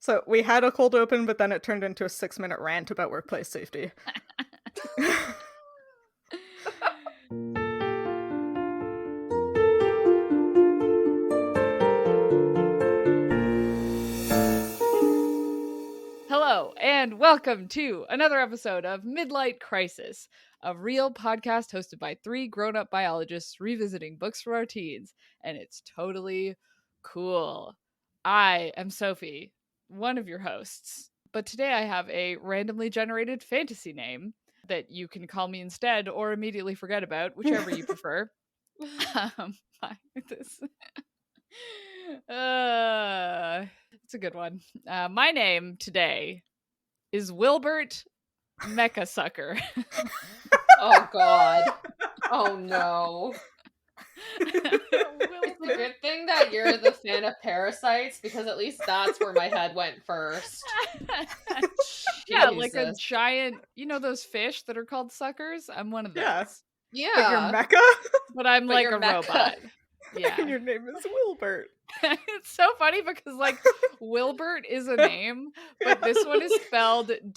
So we had a cold open, but then it turned into a 6-minute rant about workplace safety. Hello, and welcome to another episode of Midlight Crisis, a real podcast hosted by 3 grown-up biologists revisiting books for our teens, and it's totally cool. I am Sophie, one of your hosts, but today I have a randomly generated fantasy name that you can call me instead or immediately forget about, whichever you prefer. This... it's a good one. My name today is Wilbert Mecha Sucker. Oh god. Oh no. It's a good thing that you're the fan of parasites, because at least that's where my head went first. Yeah, like a giant, you know those fish that are called suckers? I'm one of those. Yeah. But you're Mecha? But I'm like a robot. Yeah. And your name is Wilbert. It's so funny because, like, Wilbert is a name, but this one is spelled Willbert, and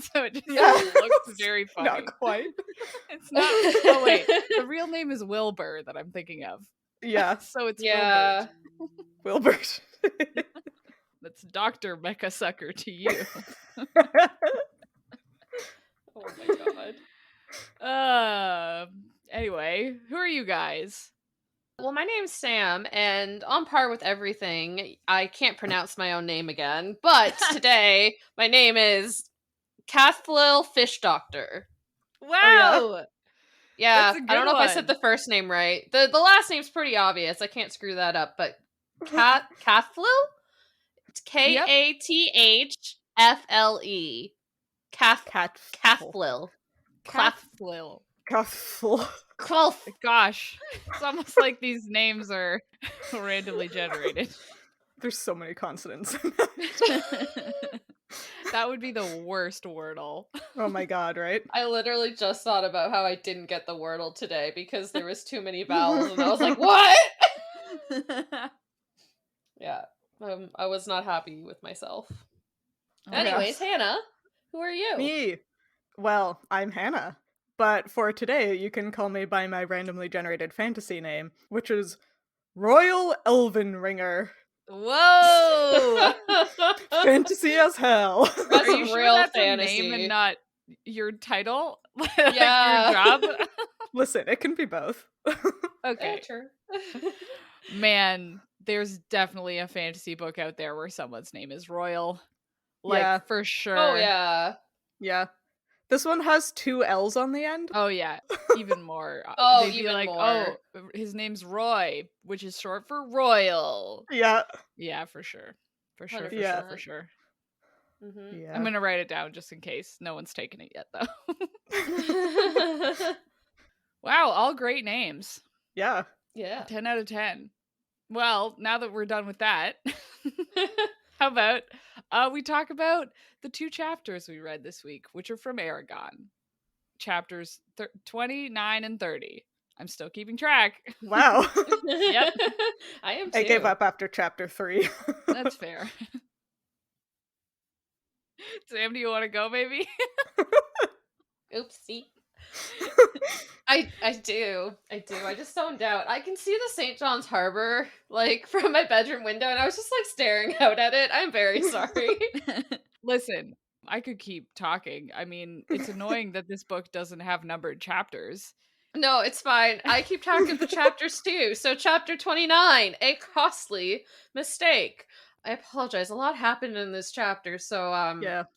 so it just looks very funny. Not quite. It's not. Oh, wait. The real name is Wilbur that I'm thinking of. Yeah. So it's Wilbert. That's Dr. Mecha Sucker to you. Oh my god. Anyway, who are you guys? Well, my name's Sam, and on par with everything, I can't pronounce my own name again, but today, my name is Cathlil Fish Doctor. Wow! Yeah, I don't know if I said the first name right. The last name's pretty obvious. I can't screw that up, but Cathlil? It's Kathlfle. Cathlil. Cathlil. Gosh, it's almost like these names are randomly generated. There's so many consonants. That would be the worst Wordle. Oh my god, right? I literally just thought about how I didn't get the Wordle today because there was too many vowels, and I was like, what? Yeah, I was not happy with myself. Anyways, Hannah, who are you? Me. Well, I'm Hannah. But for today, you can call me by my randomly generated fantasy name, which is Royal Elven Ringer. Whoa! Fantasy as hell. That's Are you sure real that's fantasy. a name and not your title? Yeah. Your job? Listen, it can be both. Okay. True. Man, there's definitely a fantasy book out there where someone's name is Royal. Like, Yeah. for sure. Oh, yeah. Yeah. This one has 2 L's on the end. Oh, yeah. Even more. Oh, They'd be even like, more. oh, his name's Roy, which is short for Royal. Yeah. Yeah, for sure. For sure, 100%. for sure. Mm-hmm. Yeah. I'm gonna write it down just in case no one's taken it yet, though. Wow, all great names. Yeah. Yeah. 10 out of 10. Well, now that we're done with that, how about we talk about the 2 chapters we read this week, which are from Aragon. Chapters 29 and 30. I'm still keeping track. Wow. Yep. I am too. I gave up after chapter 3. That's fair. Sam, do you want to go, maybe? Oopsie. I do. I just zoned out. I can see the St. John's Harbor, like, from my bedroom window, and I was just, like, staring out at it. I'm very sorry. Listen, I could keep talking. I mean, it's annoying that this book doesn't have numbered chapters. No, it's fine. I keep track of the chapters, too. So, chapter 29, a costly mistake. I apologize. A lot happened in this chapter, so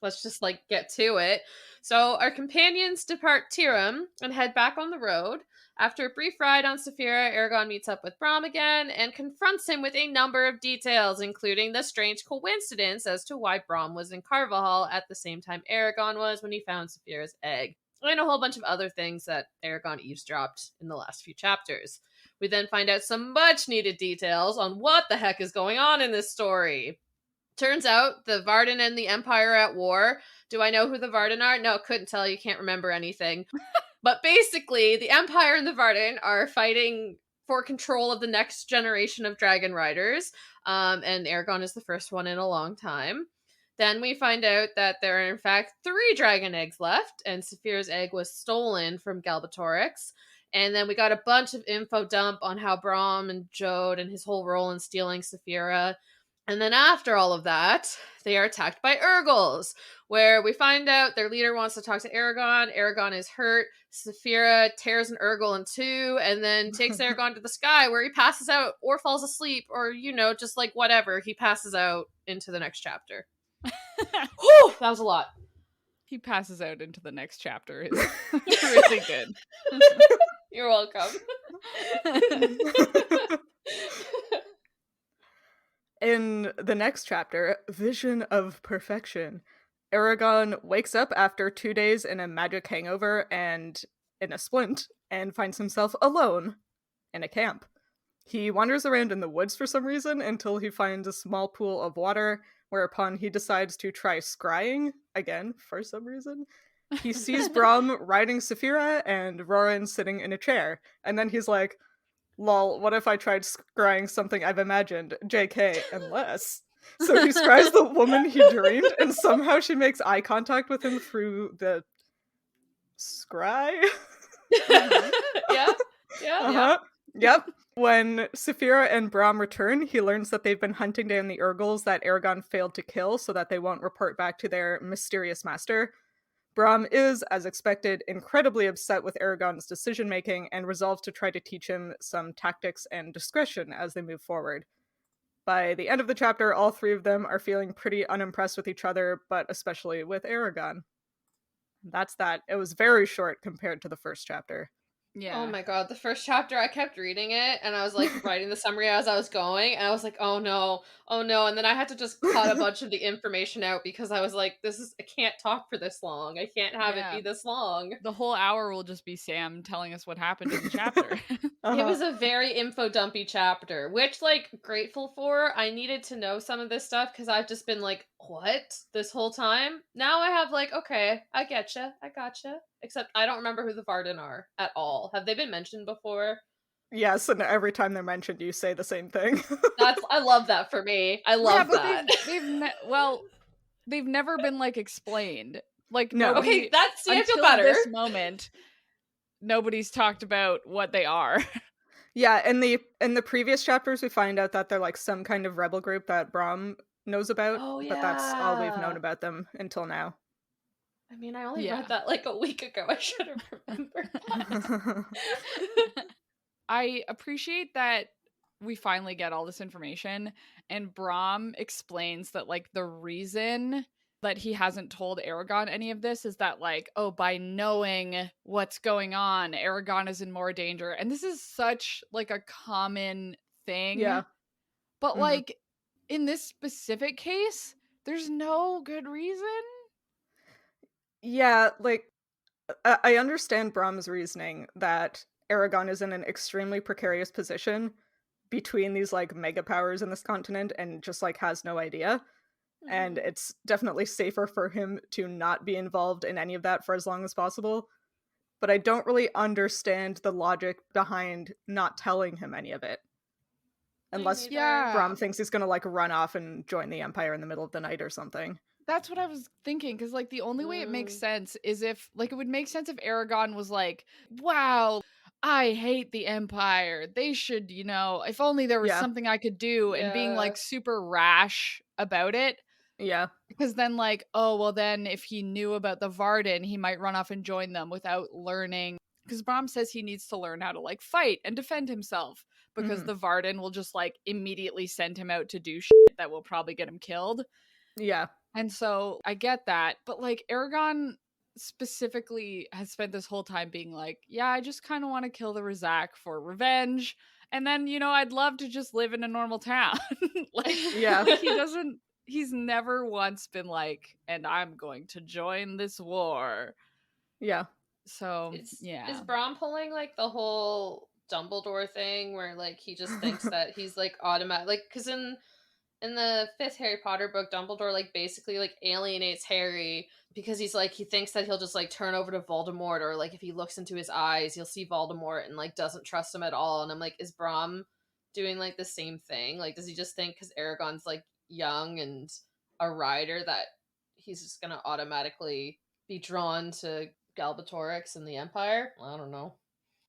let's just, like, get to it. So, our companions depart Tirum and head back on the road. After a brief ride on Saphira, Aragon meets up with Brom again and confronts him with a number of details, including the strange coincidence as to why Brom was in Carvajal at the same time Aragon was when he found Saphira's egg, and a whole bunch of other things that Aragon eavesdropped in the last few chapters. We then find out some much-needed details on what the heck is going on in this story. Turns out the Varden and the Empire are at war. Do I know who the Varden are? No, couldn't tell you. Can't remember anything. But basically, the Empire and the Varden are fighting for control of the next generation of dragon riders. And Aragon is the first one in a long time. Then we find out that there are in fact 3 dragon eggs left, and Saphira's egg was stolen from Galbatorix. And then we got a bunch of info dump on how Braum and Jode and his whole role in stealing Saphira. And then after all of that, they are attacked by Urgles, where we find out their leader wants to talk to Aragon. Aragon is hurt. Saphira tears an Urgle in 2 and then takes Aragon to the sky, where he passes out or falls asleep, or, just like whatever. He passes out into the next chapter. Whew, that was a lot. He passes out into the next chapter. It's really good. You're welcome. In the next chapter, Vision of Perfection, Aragon wakes up after 2 days in a magic hangover and in a splint, and finds himself alone in a camp. He wanders around in the woods for some reason until he finds a small pool of water, whereupon he decides to try scrying, again, for some reason. He sees Braum riding Saphira and Roran sitting in a chair, and then he's like, lol, what if I tried scrying something I've imagined? JK, unless. So he scries the woman he dreamed, and somehow she makes eye contact with him through the scry? Yeah. Yep. When Saphira and Braum return, he learns that they've been hunting down the Urgles that Aragon failed to kill so that they won't report back to their mysterious master. Braum is, as expected, incredibly upset with Aragon's decision-making and resolves to try to teach him some tactics and discretion as they move forward. By the end of the chapter, all 3 of them are feeling pretty unimpressed with each other, but especially with Aragon. That's that. It was very short compared to the first chapter. Yeah. Oh my god, the first chapter, I kept reading it, and I was like writing the summary as I was going, and I was like, oh no, and then I had to just cut a bunch of the information out because I was like, I can't talk for this long. I can't have it be this long. The whole hour will just be Sam telling us what happened in the chapter. It was a very info dumpy chapter, which, like, grateful for. I needed to know some of this stuff because I've just been like, what? This whole time? Now I have, like, okay, I gotcha. Except I don't remember who the Varden are at all. Have they been mentioned before? Yes, and every time they're mentioned, you say the same thing. I love that for me. I love that. They've never been, like, explained. Like, no. Okay, I feel better. This moment, nobody's talked about what they are. Yeah, in the previous chapters, we find out that they're like some kind of rebel group that Braum knows about, but that's all we've known about them until now. I mean, I only read that like a week ago. I should have remembered that. I appreciate that we finally get all this information, and Braum explains that, like, the reason that he hasn't told Aragon any of this is that, like, oh, by knowing what's going on, Aragon is in more danger. And this is such, like, a common thing. Yeah. But, like, in this specific case, there's no good reason. Yeah, like, I understand Braum's reasoning that Aragon is in an extremely precarious position between these, like, mega powers in this continent and just, like, has no idea. And it's definitely safer for him to not be involved in any of that for as long as possible. But I don't really understand the logic behind not telling him any of it. Unless Braum thinks he's gonna, like, run off and join the Empire in the middle of the night or something. That's what I was thinking, because, like, the only way it makes sense is if, like, it would make sense if Aragon was like, wow, I hate the Empire. They should, if only there was something I could do, and being, like, super rash about it. Yeah. Because then, like, oh, well, then if he knew about the Varden, he might run off and join them without learning. Because Braum says he needs to learn how to, like, fight and defend himself. Because the Varden will just, like, immediately send him out to do shit that will probably get him killed. Yeah. And so I get that. But, like, Aragon specifically has spent this whole time being like, yeah, I just kind of want to kill the Rizak for revenge. And then, I'd love to just live in a normal town. He's never once been like, and I'm going to join this war. Yeah. So, Is Braum pulling, like, the whole Dumbledore thing where, like, he just thinks that he's, like, automatic? Like, because in In the 5th Harry Potter book, Dumbledore, like, basically, like, alienates Harry because he's, like, he thinks that he'll just, like, turn over to Voldemort, or, like, if he looks into his eyes, he'll see Voldemort, and, like, doesn't trust him at all, and I'm like, is Brom doing, like, the same thing? Like, does he just think because Aragorn's, like, young and a rider that he's just gonna automatically be drawn to Galbatorix and the Empire? I don't know.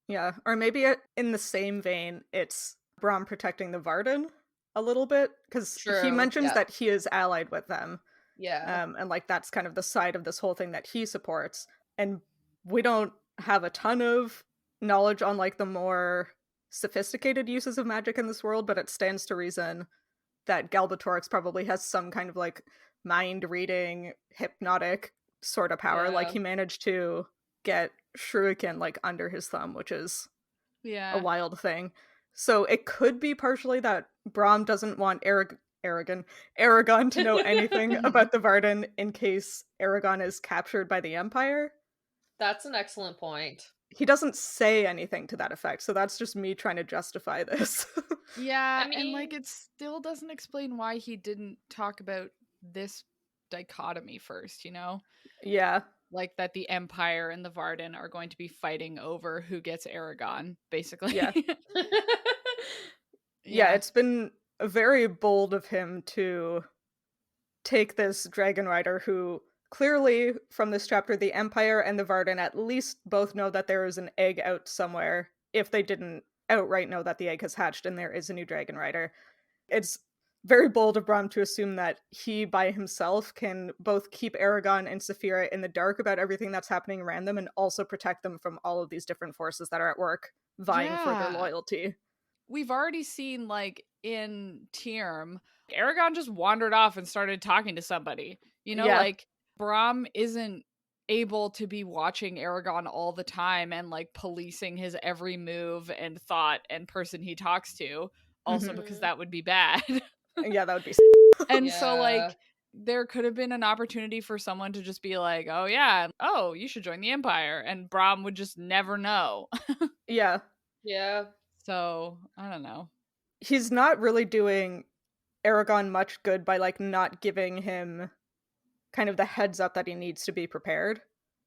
Yeah, or maybe in the same vein, it's Brom protecting the Varden a little bit, because he mentions that he is allied with them. Yeah. And, like, that's kind of the side of this whole thing that he supports. And we don't have a ton of knowledge on, like, the more sophisticated uses of magic in this world, but it stands to reason that Galbatorix probably has some kind of, like, mind-reading, hypnotic sort of power. Like, he managed to get Shuriken, like, under his thumb, which is a wild thing. So it could be partially that Brom doesn't want Aragon to know anything about the Varden in case Aragon is captured by the Empire. That's an excellent point. He doesn't say anything to that effect, so that's just me trying to justify this. Yeah, I mean, and, like, it still doesn't explain why he didn't talk about this dichotomy first, you know? Yeah. Like, that the Empire and the Varden are going to be fighting over who gets Aragon, basically. Yeah. Yeah, it's been very bold of him to take this dragon rider who clearly, from this chapter, the Empire and the Varden at least both know that there is an egg out somewhere, if they didn't outright know that the egg has hatched and there is a new dragon rider. It's very bold of Brom to assume that he by himself can both keep Aragon and Saphira in the dark about everything that's happening around them and also protect them from all of these different forces that are at work vying for their loyalty. We've already seen, like, in Tyrm, Aragon just wandered off and started talking to somebody. You know, like, Brom isn't able to be watching Aragon all the time and, like, policing his every move and thought and person he talks to. Also because that would be bad. Yeah, that would be and so, like, there could have been an opportunity for someone to just be like, oh yeah, oh, you should join the Empire, and Brom would just never know. Yeah. So, I don't know. He's not really doing Aragon much good by, like, not giving him kind of the heads up that he needs to be prepared.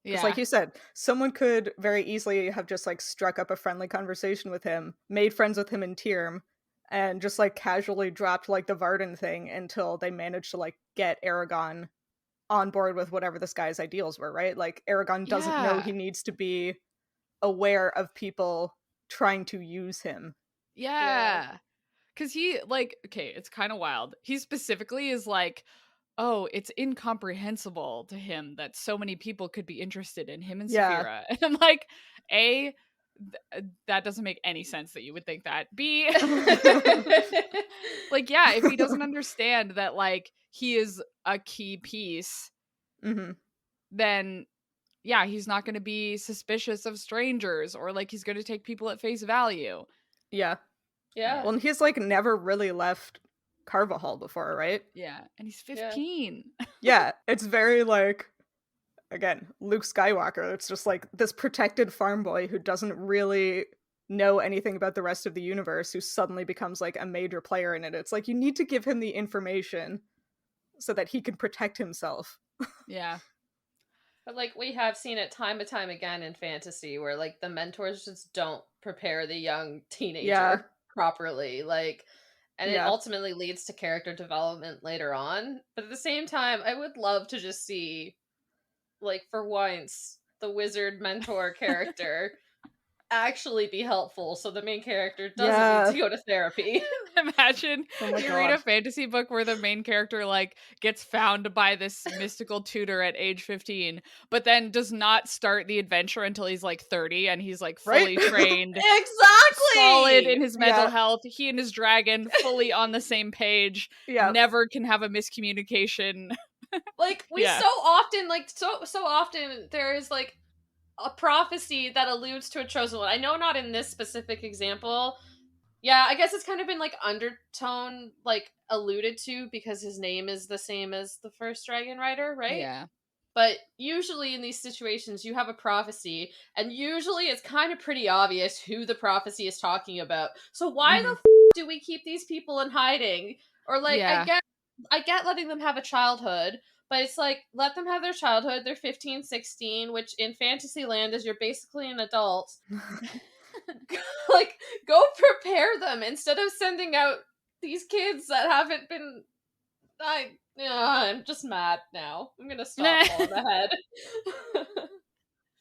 Because, like you said, someone could very easily have just, like, struck up a friendly conversation with him, made friends with him in Tyrm, and just, like, casually dropped, like, the Varden thing until they managed to, like, get Aragon on board with whatever this guy's ideals were, right? Like, Aragon doesn't know he needs to be aware of people trying to use him. Yeah. Because he, like, okay, it's kind of wild. He specifically is like, oh, it's incomprehensible to him that so many people could be interested in him and Saphira. And I'm like, A, that doesn't make any sense that you would think that. B, like, yeah, if he doesn't understand that, like, he is a key piece, then, yeah, he's not going to be suspicious of strangers, or, like, he's going to take people at face value. Yeah. Well, and he's, like, never really left Carvajal before, right? Yeah, and he's 15. Yeah, it's very, like, again, Luke Skywalker. It's just, like, this protected farm boy who doesn't really know anything about the rest of the universe, who suddenly becomes, like, a major player in it. It's like, you need to give him the information so that he can protect himself. Yeah. But, like, we have seen it time and time again in fantasy where, like, the mentors just don't prepare the young teenager properly. Like, and it ultimately leads to character development later on. But at the same time, I would love to just see, like, for once, the wizard mentor character actually be helpful so the main character doesn't need to go to therapy. Imagine you read a fantasy book where the main character, like, gets found by this mystical tutor at age 15, but then does not start the adventure until he's, like, 30, and he's, like, fully trained. Exactly! Solid in his mental health. He and his dragon fully on the same page. Never can have a miscommunication. Like, we so often, like, so often there is, like, a prophecy that alludes to a chosen one. I know not in this specific example. Yeah, I guess it's kind of been, like, undertone, like, alluded to because his name is the same as the first dragon rider, right? Yeah. But usually in these situations, you have a prophecy, and usually it's kind of pretty obvious who the prophecy is talking about. So why the do we keep these people in hiding? Or like I get letting them have a childhood, but it's like, let them have their childhood. They're 15, 16, which in fantasy land is you're basically an adult. Like, go prepare them instead of sending out these kids that haven't been. I'm just mad now. I'm gonna stop falling ahead.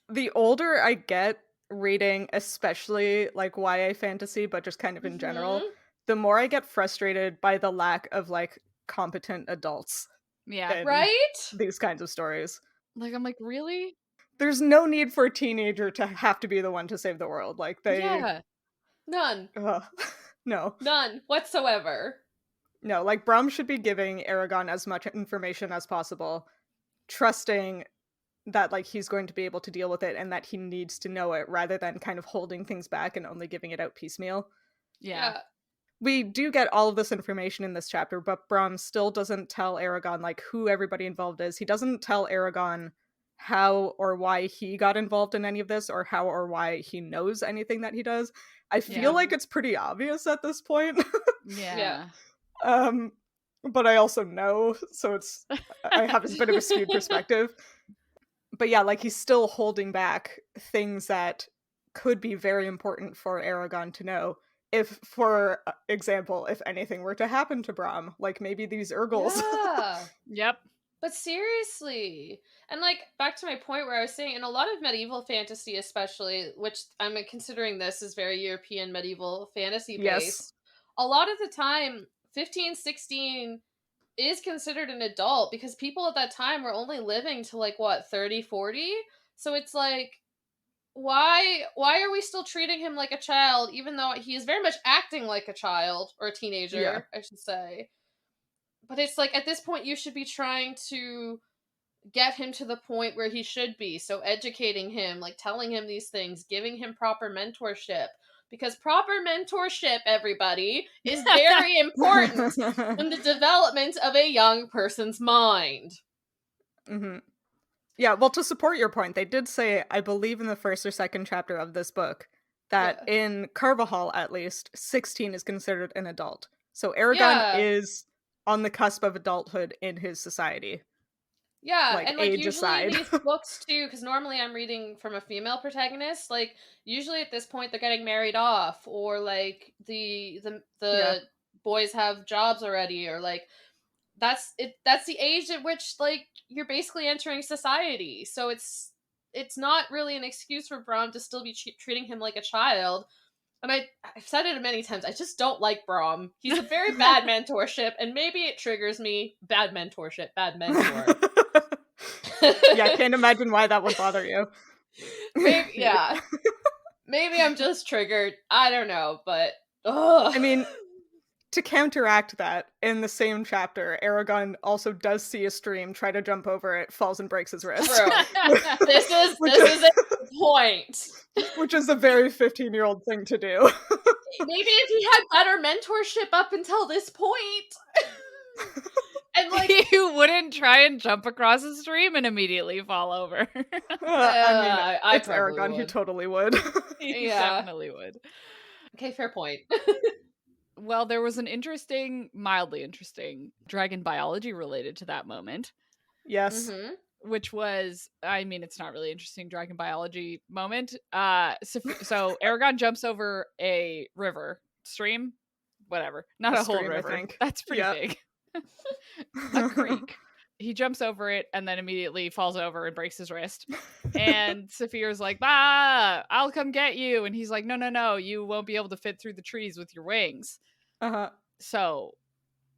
The older I get reading, especially like YA fantasy, but just kind of in general, the more I get frustrated by the lack of like competent adults. Yeah. Right? These kinds of stories. Like, I'm like, really? There's no need for a teenager to have to be the one to save the world. Like, None. No. None whatsoever. No, like, Brom should be giving Eragon as much information as possible, trusting that, like, he's going to be able to deal with it and that he needs to know it, rather than kind of holding things back and only giving it out piecemeal. Yeah. We do get all of this information in this chapter, but Brom still doesn't tell Eragon, like, who everybody involved is. He doesn't tell Eragon how or why he got involved in any of this, or how or why he knows anything that he does. I feel like it's pretty obvious at this point. Yeah. But I also know, so I have a bit of a skewed perspective. But yeah, like, he's still holding back things that could be very important for Eragon to know. If, for example, if anything were to happen to Brom, like maybe these Urgles. Yeah. Yep. But seriously, and like, back to my point where I was saying, in a lot of medieval fantasy especially, which I'm considering this is very European medieval fantasy based, a lot of the time 15, 16 is considered an adult because people at that time were only living to like, what, 30, 40? So it's like, why are we still treating him like a child, even though he is very much acting like a child, or a teenager, I should say. But it's like, at this point, you should be trying to get him to the point where he should be. So educating him, like telling him these things, giving him proper mentorship. Because proper mentorship, everybody, is very important in the development of a young person's mind. Mm-hmm. Yeah, well, to support your point, they did say, I believe in the first or second chapter of this book, that in Carvajal, at least, 16 is considered an adult. So Eragon is on the cusp of adulthood in his society. Yeah, like, and like age usually aside. these books too, because normally I'm reading from a female protagonist. Like usually at this point they're getting married off, or like the boys have jobs already, or like that's it. That's the age at which like you're basically entering society. So it's not really an excuse for Brom to still be treating him like a child. And I've said it many times, I just don't like Brom. He's a very bad mentorship, and maybe it triggers me. Bad mentorship, bad mentor. Yeah, I can't imagine why that would bother you. Maybe I'm just triggered. I don't know, but ugh. I mean, to counteract that, in the same chapter, Eragon also does see a stream, try to jump over it, falls and breaks his wrist. True. This is a point. Which is a very 15-year-old thing to do. Maybe if he had better mentorship up until this point. And like, you wouldn't try and jump across a stream and immediately fall over. I mean, it's Eragon, he totally would. He definitely would. Okay, fair point. Well, there was an mildly interesting dragon biology related to that moment. Yes. Mm-hmm. Which was, I mean, it's not really interesting dragon biology moment. So Eragon jumps over a stream, whatever. Not a whole river. I think. That's pretty big. A creek. He jumps over it and then immediately falls over and breaks his wrist. And Saphir's like, I'll come get you. And he's like, no, you won't be able to fit through the trees with your wings. So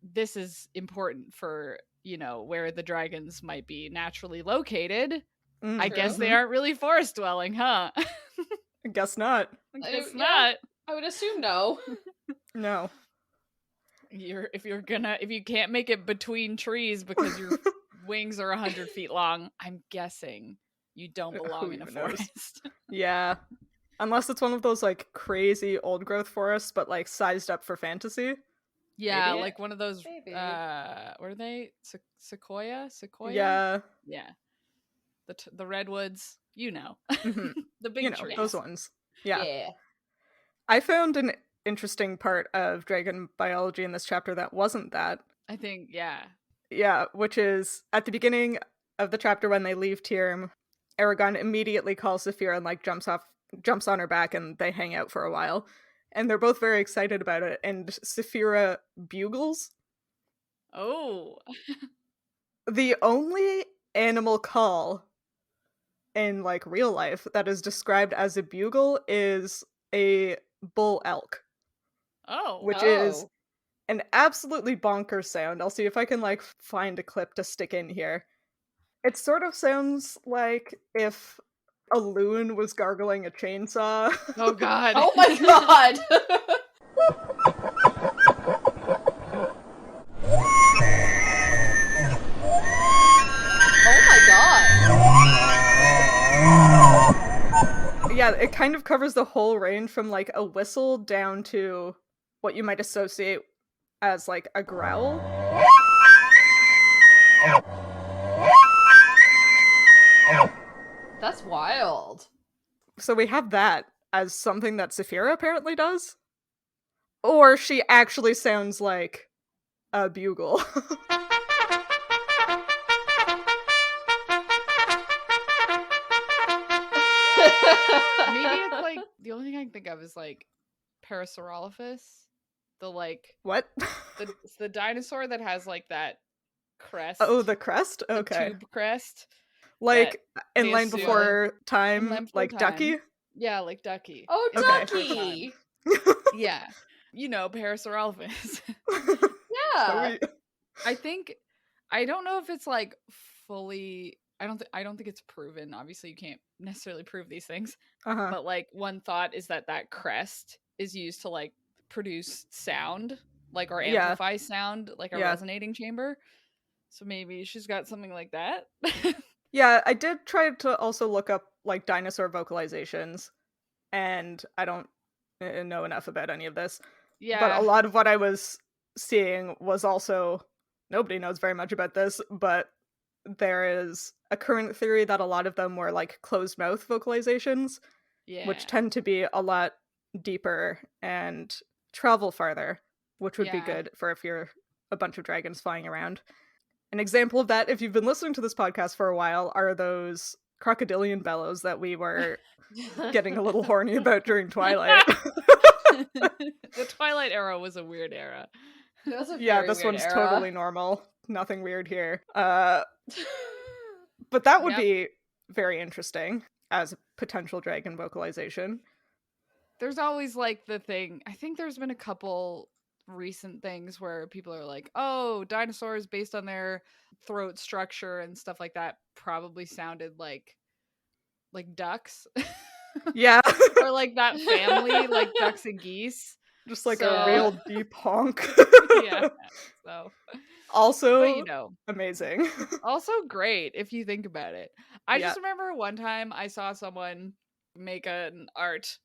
this is important for, where the dragons might be naturally located. I guess they aren't really forest dwelling, huh? I guess not. Not. I would assume no. No. If you can't make it between trees because your wings are 100 feet long, I'm guessing you don't belong in a forest. Yeah. Unless it's one of those like crazy old growth forests, but like sized up for fantasy. Yeah, maybe. Like one of those, what are they? Sequoia? Yeah. Yeah. The redwoods, Mm-hmm. the big trees. Those ones. Yeah. I found an interesting part of dragon biology in this chapter that wasn't that. I think, yeah. Yeah, which is at the beginning of the chapter when they leave Tyrm, Eragon immediately calls Saphira and like jumps on her back, and they hang out for a while. And they're both very excited about it, and Saphira bugles. Oh. The only animal call in like real life that is described as a bugle is a bull elk. Oh. Which is an absolutely bonkers sound. I'll see if I can like find a clip to stick in here. It sort of sounds like if a loon was gargling a chainsaw. Oh god. Oh my god! Oh my god! Yeah, it kind of covers the whole range from like a whistle down to what you might associate as like a growl. That's wild. So we have that as something that Saphira apparently does. Or she actually sounds like a bugle. Maybe it's like, the only thing I can think of is like Parasaurolophus. The like... What? the dinosaur that has like that crest. Oh, the crest? Okay. The tube crest. Like in Land Before Time, like Ducky? Yeah, like Ducky. Oh, Ducky! Yeah. You know, Parasaurolophus. Yeah. I don't know if it's like fully... I don't think it's proven. Obviously, you can't necessarily prove these things. Uh-huh. But like one thought is that crest is used to like produce sound, like, or amplify sound, like a resonating chamber. So maybe she's got something like that. Yeah, I did try to also look up like dinosaur vocalizations, and I don't know enough about any of this. Yeah. But a lot of what I was seeing was also, nobody knows very much about this, but there is a current theory that a lot of them were like closed mouth vocalizations, which tend to be a lot deeper and travel farther, which would be good for if you're a bunch of dragons flying around. An example of that, if you've been listening to this podcast for a while, are those crocodilian bellows that we were getting a little horny about during Twilight. The Twilight era was a weird era. This one's totally normal. Nothing weird here. But that would be very interesting as a potential dragon vocalization. There's always like the thing, I think there's been a couple recent things where people are like, oh, dinosaurs based on their throat structure and stuff like that probably sounded like ducks. Yeah. Or like that family, like ducks and geese. Just like a real deep honk. Yeah. So also, but, you know, amazing. Also great if you think about it. I just remember one time I saw someone make an art,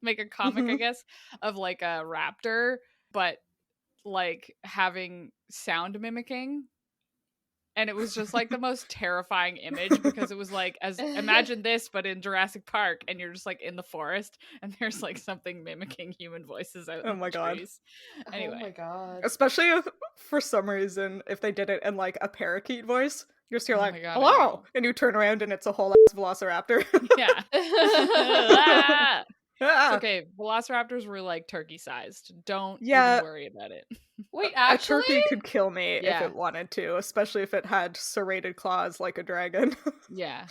make a comic, I guess, of like a raptor, but like having sound mimicking. And it was just like the most terrifying image because it was like, imagine this, but in Jurassic Park, and you're just like in the forest, and there's like something mimicking human voices out in the trees. Anyway. Oh my god. Especially if, for some reason, if they did it in like a parakeet voice, you're just like, God, hello! And you turn around and it's a whole ass velociraptor. Yeah. Ah! It's okay, velociraptors were like turkey sized. Don't even worry about it. Wait, actually? A turkey could kill me if it wanted to, especially if it had serrated claws like a dragon. Yeah.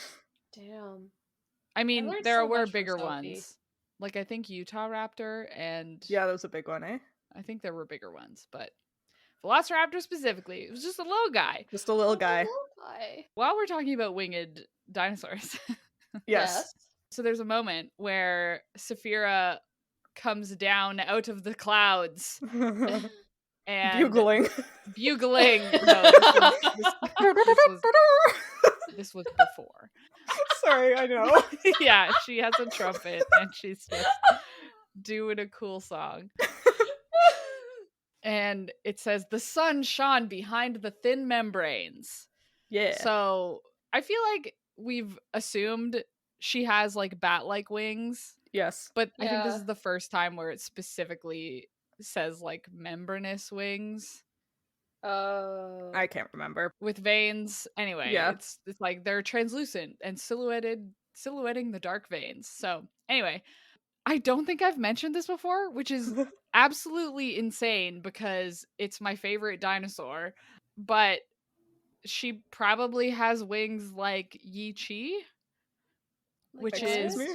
Damn. I mean, there were bigger ones. Like, I think Utah Raptor and... Yeah, that was a big one, eh? I think there were bigger ones, but... Velociraptor specifically, it was just a little guy. Just a little guy. While we're talking about winged dinosaurs... Yes. So there's a moment where Saphira comes down out of the clouds and bugling. No, this was before. Sorry, I know. Yeah, she has a trumpet and she's just doing a cool song. And it says, the sun shone behind the thin membranes. Yeah. So I feel like we've assumed she has like bat-like wings. Yes. But I think this is the first time where it specifically says like membranous wings. Oh. I can't remember. With veins. Anyway, Yeah. it's like they're translucent and silhouetting the dark veins. So anyway, I don't think I've mentioned this before, which is absolutely insane because it's my favorite dinosaur, but she probably has wings like Yi Chi, which is me?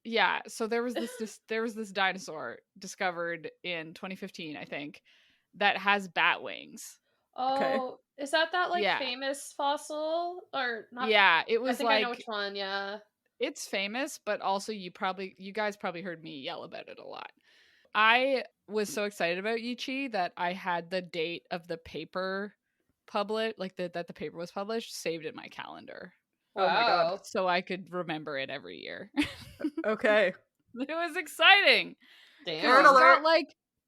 yeah. So there was this dinosaur discovered in 2015, I think, that has bat wings. Oh, Okay. Is that like famous fossil or not? Yeah, it was I think like, I know which one. Yeah, it's famous, but also you guys probably heard me yell about it a lot. I was so excited about Yi Chi that I had the date of the paper published, like that the paper was published, saved in my calendar. Oh my god! So I could remember it every year. Okay. It was exciting. Damn.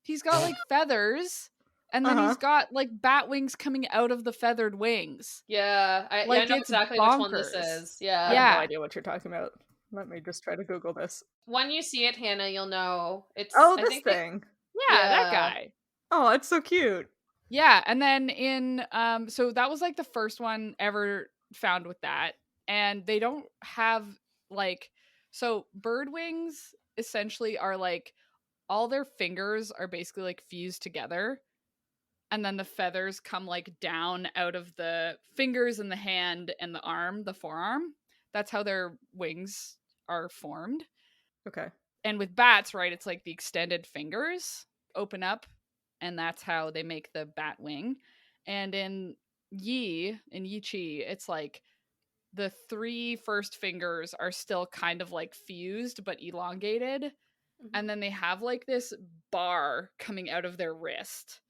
He's got like feathers. And then he's got like bat wings coming out of the feathered wings. Yeah, I know exactly which one this is. Yeah. I have no idea what you're talking about. Let me just try to Google this. When you see it, Hannah, you'll know. It's this thing. That guy. Oh, it's so cute. Yeah, and then in so that was like the first one ever found with that. And they don't have like, so bird wings essentially are like all their fingers are basically like fused together. And then the feathers come like down out of the fingers and the hand and the arm, the forearm. That's how their wings are formed. Okay. And with bats, right, it's like the extended fingers open up, and that's how they make the bat wing. And in Yi Chi, it's like the 3 first fingers are still kind of like fused but elongated. Mm-hmm. And then they have like this bar coming out of their wrist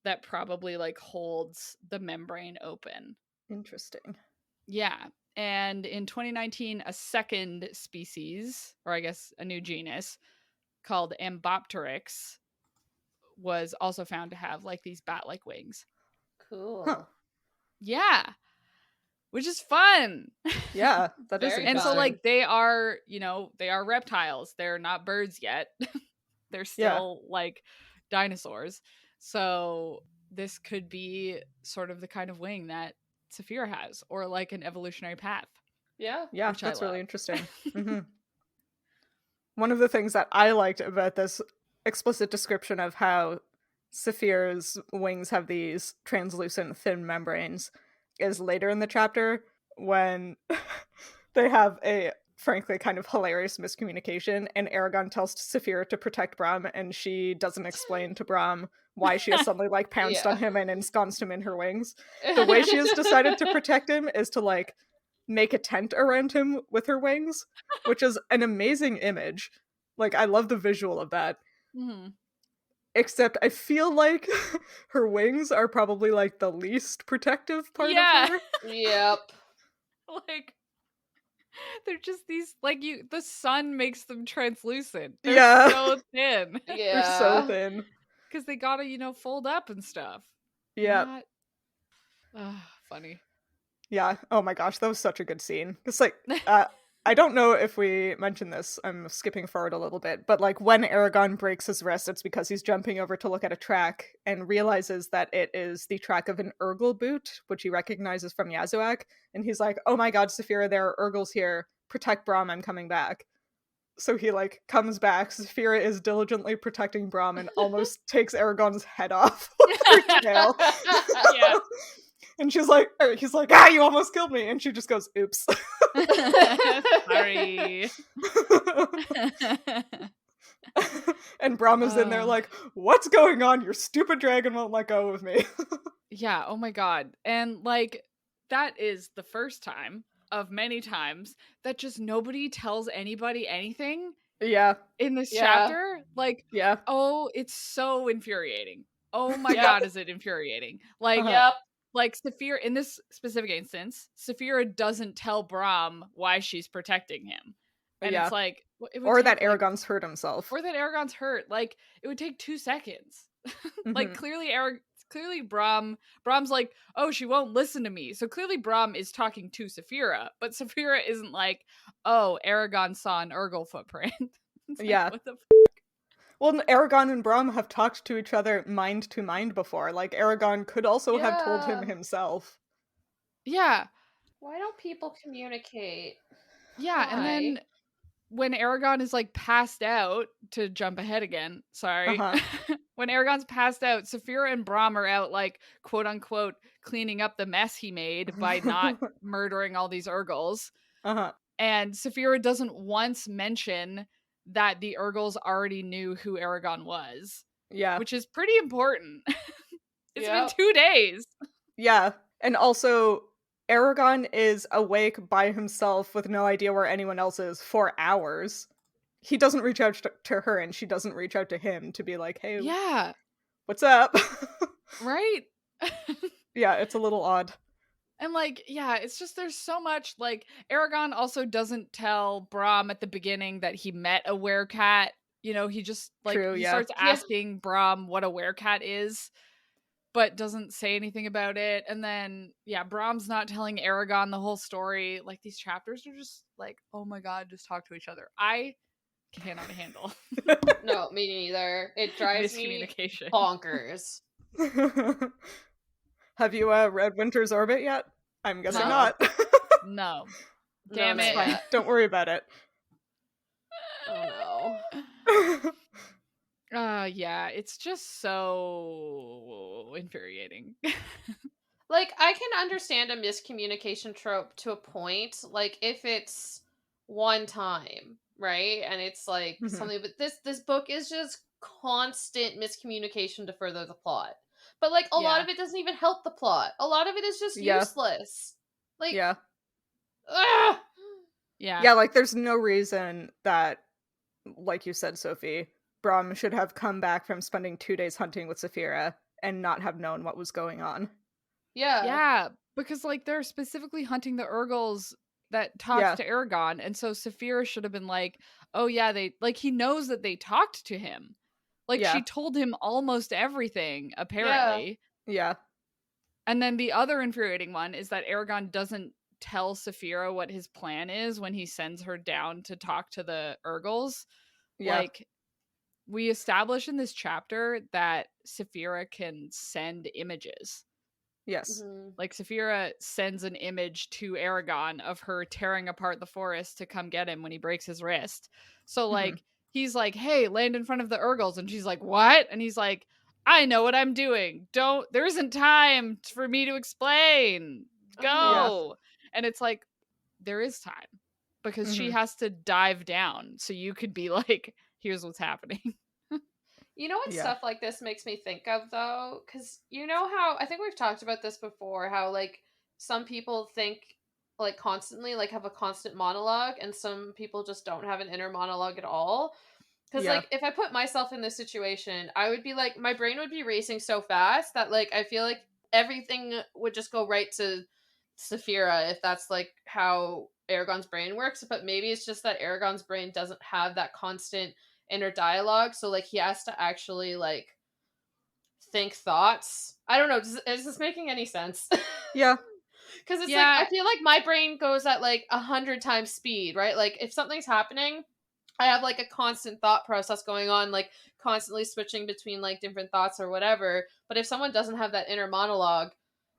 that probably like holds the membrane open. Interesting. Yeah. And in 2019, a second species, or I guess a new genus, called Ambopteryx was also found to have like these bat-like wings. Cool. Huh. Yeah. Which is fun. Yeah, that is. And so like they are reptiles. They're not birds yet. They're still like dinosaurs. So this could be sort of the kind of wing that Saphira has, or like an evolutionary path. Yeah. Yeah, that's really interesting. Mm-hmm. One of the things that I liked about this explicit description of how Saphira's wings have these translucent thin membranes is later in the chapter when they have a frankly kind of hilarious miscommunication, and Eragon tells Saphira to protect Brahm, and she doesn't explain to Brahm why she has suddenly like pounced on him and ensconced him in her wings. The way she has decided to protect him is to like make a tent around him with her wings, which is an amazing image. Like, I love the visual of that. Mm-hmm. Except I feel like her wings are probably like the least protective part of her. Yep. Like, they're just these, like, the sun makes them translucent. They're so thin. Yeah. They're so thin. Because they gotta, fold up and stuff. Yeah. Funny. Yeah. Oh my gosh, that was such a good scene. It's like, I don't know if we mentioned this. I'm skipping forward a little bit. But like when Eragon breaks his wrist, it's because he's jumping over to look at a track and realizes that it is the track of an Urgle boot, which he recognizes from Yazuak. And he's like, oh my god, Saphira, there are Urgles here. Protect Brahm, I'm coming back. So he like comes back. Saphira is diligently protecting Brahm and almost takes Eragon's head off with her tail. Yeah. And he's like, ah, you almost killed me. And she just goes, oops. Sorry. And Brahm is in there like, what's going on? Your stupid dragon won't let go of me. Yeah, oh my god. And like, that is the first time of many times that just nobody tells anybody anything. Yeah. In this chapter. Like, oh, it's so infuriating. Oh my god, is it infuriating. Like, like, Saphira, in this specific instance, Saphira doesn't tell Brahm why she's protecting him. And it's like... Or that Eragon's hurt himself. Or that Eragon's hurt. Like, it would take 2 seconds. Like, clearly Brahm's like, oh, she won't listen to me. So clearly Brahm is talking to Saphira. But Saphira isn't like, oh, Eragon saw an Urgle footprint. Yeah. What the Well, Aragon and Brahm have talked to each other mind to mind before. Like, Aragon could also have told him himself. Yeah. Why don't people communicate? Yeah, and then when Aragon is like passed out, to jump ahead again, sorry. When Aragon's passed out, Saphira and Brahm are out like quote unquote cleaning up the mess he made by not murdering all these Urgles. And Saphira doesn't once mention that the Urgles already knew who Aragon was. Yeah. Which is pretty important. It's been 2 days. Yeah. And also, Aragon is awake by himself with no idea where anyone else is for hours. He doesn't reach out to her, and she doesn't reach out to him to be like, hey, what's up? Right? Yeah, it's a little odd. And like, yeah, it's just there's so much, like, Aragon also doesn't tell Brahm at the beginning that he met a werecat. You know, he just like he starts asking Brahm what a werecat is, but doesn't say anything about it. And then Brahm's not telling Aragon the whole story. Like, these chapters are just like, oh my god, just talk to each other. I cannot handle. No, me neither. It drives me bonkers. Have you read Winter's Orbit yet? I'm guessing not. No. Damn it. Fine. Don't worry about it. Oh no. Yeah, it's just so infuriating. Like, I can understand a miscommunication trope to a point, like if it's one time, right? And it's like something, but this book is just constant miscommunication to further the plot. But like a lot of it doesn't even help the plot. A lot of it is just useless. Like Yeah, like there's no reason that, like you said, Sophie, Brahm should have come back from spending 2 days hunting with Saphira and not have known what was going on. Yeah, because like they're specifically hunting the Urgles that talked to Aragon, and so Saphira should have been like, oh yeah, they like he knows that they talked to him. Like, she told him almost everything, apparently. Yeah. And then the other infuriating one is that Aragon doesn't tell Saphira what his plan is when he sends her down to talk to the Urgles. Yeah. Like, we establish in this chapter that Saphira can send images. Yes. Like, Saphira sends an image to Aragon of her tearing apart the forest to come get him when he breaks his wrist. So, like, he's like, hey, land in front of the Urgles. And she's like, what? And he's like, I know what I'm doing. There isn't time for me to explain. Go. And it's like, there is time. Because she has to dive down. So you could be like, here's what's happening. You know what stuff like this makes me think of, though? Because you know how, I think we've talked about this before, how, like, some people think, like, constantly, like, have a constant monologue, and some people just don't have an inner monologue at all. Because, like, if I put myself in this situation, I would be, like, my brain would be racing so fast that, like, I feel like everything would just go right to Saphira if that's, like, how Aragon's brain works. But maybe it's just that Aragon's brain doesn't have that constant inner dialogue, so like he has to actually like think thoughts. I don't know, is this making any sense? Yeah. Because it's like I feel like my brain goes at like 100 times speed, right? Like if something's happening, I have like a constant thought process going on, like constantly switching between like different thoughts or whatever. But if someone doesn't have that inner monologue,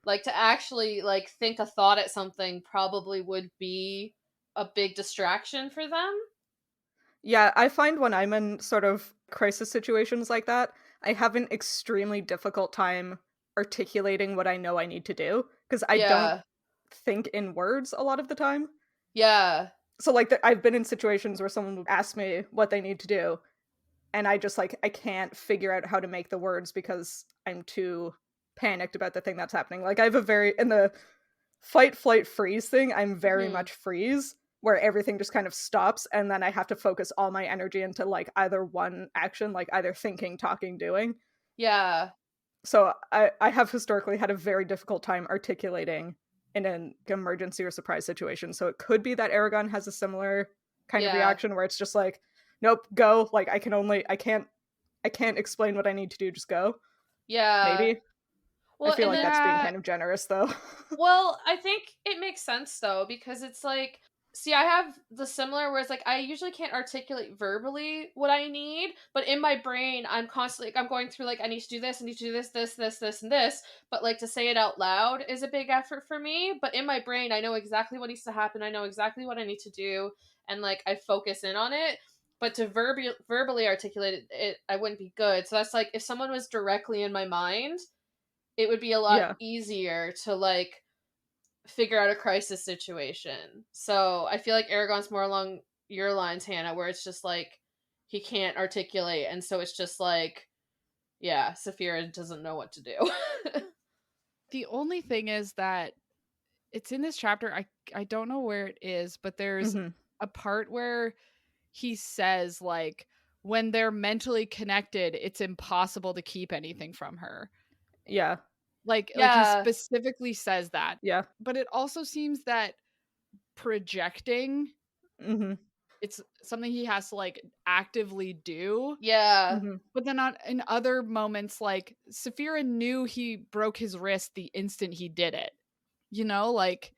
like to actually like think a thought at something probably would be a big distraction for them. Yeah, I find when I'm in sort of crisis situations like that, I have an extremely difficult time articulating what I know I need to do, because I don't think in words a lot of the time. Yeah. So, like, I've been in situations where someone would ask me what they need to do, and I just, like, I can't figure out how to make the words because I'm too panicked about the thing that's happening. Like, I have in the fight, flight, freeze thing, I'm very much freeze, where everything just kind of stops, and then I have to focus all my energy into, like, either one action, like, either thinking, talking, doing. Yeah. So I have historically had a very difficult time articulating in an emergency or surprise situation. So it could be that Aragon has a similar kind of reaction where it's just like, nope, go. Like, I can't explain what I need to do, just go. Yeah. Maybe. Well, I feel like that's being kind of generous, though. Well, I think it makes sense, though, because it's like, See, I have the similar where it's like I usually can't articulate verbally what I need, but in my brain I'm constantly I'm going through like I need to do this, I need to do this, and this. But like to say it out loud is a big effort for me. But in my brain I know exactly what needs to happen. I know exactly what I need to do, and like I focus in on it. But to verbally articulate it, I wouldn't be good. So that's like if someone was directly in my mind, it would be a lot easier to like figure out a crisis situation. So I feel like Aragon's more along your lines, Hannah, where it's just like he can't articulate, and so it's just like, yeah, Saphira doesn't know what to do. The only thing is that it's in this chapter. I don't know where it is, but there's a part where he says like when they're mentally connected, it's impossible to keep anything from her. Yeah. Like he specifically says that. Yeah. But it also seems that projecting, it's something he has to like actively do. Yeah. But then in other moments, like Saphira knew he broke his wrist the instant he did it. You know, like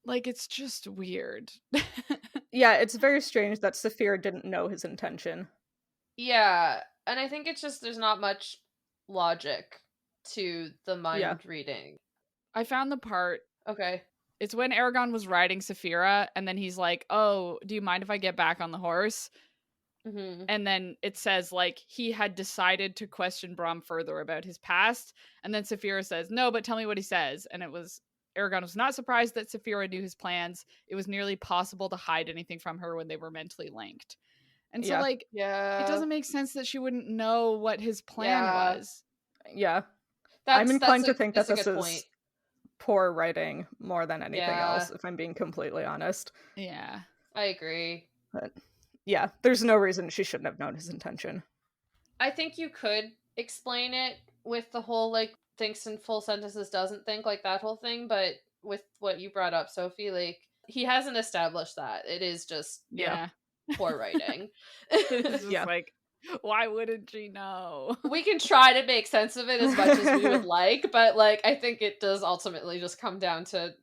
it's just weird. Yeah, it's very strange that Saphira didn't know his intention. Yeah, and I think it's just there's not much logic to the mind reading. I found the part. Okay. It's when Aragon was riding Saphira, and then he's like, "Oh, do you mind if I get back on the horse?" And then it says like he had decided to question Brom further about his past, and then Saphira says, "No, but tell me what he says." And it was Aragon was not surprised that Saphira knew his plans. It was nearly possible to hide anything from her when they were mentally linked. And so like it doesn't make sense that she wouldn't know what his plan was. Yeah. I'm inclined to think that this is poor writing more than anything else, if I'm being completely honest. Yeah. I agree. But yeah, there's no reason she shouldn't have known his intention. I think you could explain it with the whole like thinks in full sentences, doesn't think, like that whole thing, but with what you brought up, Sophie, like he hasn't established that. It is just poor writing. It's just like, why wouldn't she know? We can try to make sense of it as much as we would like, but like I think it does ultimately just come down to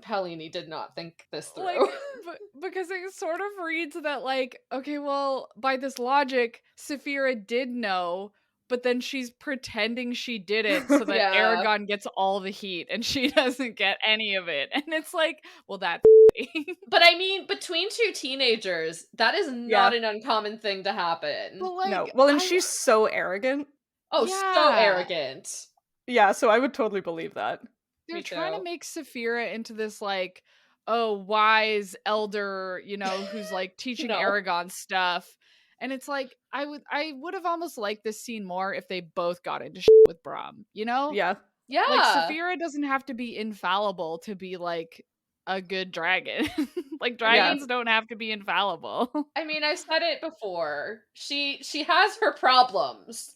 Pellini did not think this through. Like, because it sort of reads that like, okay, well, by this logic, Saphira did know, but then she's pretending she did it so that Aragon gets all the heat and she doesn't get any of it. And it's like, well, that's But I mean, between two teenagers, that is not an uncommon thing to happen. But like, no. Well, and she's so arrogant. Oh, so arrogant. Yeah, so I would totally believe that. They're trying to make Saphira into this like, wise elder, you know, who's like teaching Aragon stuff. And it's like, I would have almost liked this scene more if they both got into shit with Brom, you know? Yeah. Yeah. Like, Saphira doesn't have to be infallible to be, like, a good dragon. Like, dragons don't have to be infallible. I mean, I said it before. She has her problems.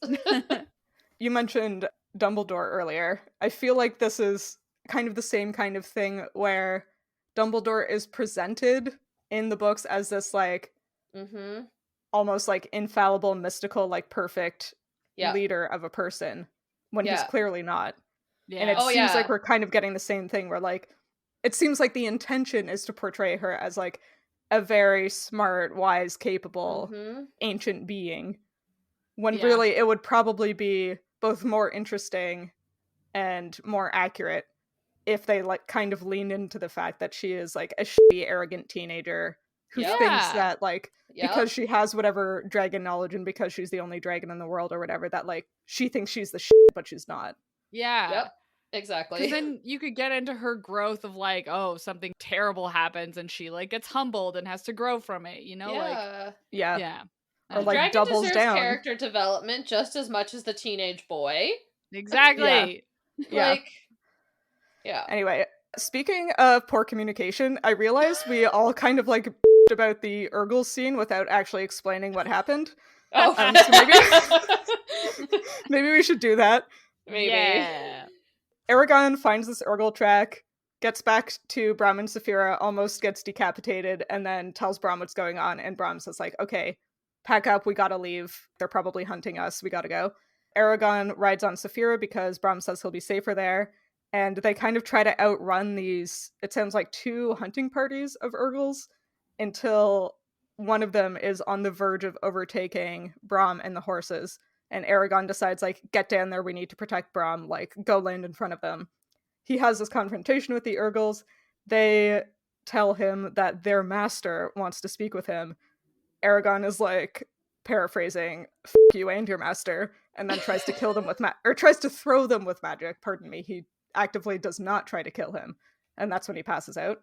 You mentioned Dumbledore earlier. I feel like this is kind of the same kind of thing where Dumbledore is presented in the books as this, like, almost like infallible, mystical, like perfect leader of a person when he's clearly not. And it seems like we're kind of getting the same thing where like it seems like the intention is to portray her as like a very smart, wise, capable ancient being, when really it would probably be both more interesting and more accurate if they like kind of leaned into the fact that she is like a shitty, arrogant teenager who thinks that like because she has whatever dragon knowledge and because she's the only dragon in the world or whatever, that like she thinks she's the shit, but she's not. Yeah. Yep. Exactly. Because then you could get into her growth of like, oh, something terrible happens and she like gets humbled and has to grow from it, you know? Like, yeah. Or like dragon doubles deserves down. Character development just as much as the teenage boy. Exactly. Like, Anyway, speaking of poor communication, I realized we all kind of like about the Urgle scene without actually explaining what happened. Oh, so maybe we should do that. Maybe. Yeah. Aragon finds this Urgle track, gets back to Brom and Saphira, almost gets decapitated, and then tells Brom what's going on, and Brom says like, okay, pack up, we gotta leave. They're probably hunting us, we gotta go. Aragon rides on Saphira because Brom says he'll be safer there, and they kind of try to outrun these, it sounds like 2 hunting parties of Urgles, until one of them is on the verge of overtaking Brom and the horses, and Eragon decides, like, get down there, we need to protect Brom, like, go land in front of them. He has this confrontation with the Urgles. They tell him that their master wants to speak with him. Eragon is like, paraphrasing, "F you and your master," and then tries to kill them with or tries to throw them with magic, pardon me. He actively does not try to kill him, and that's when he passes out.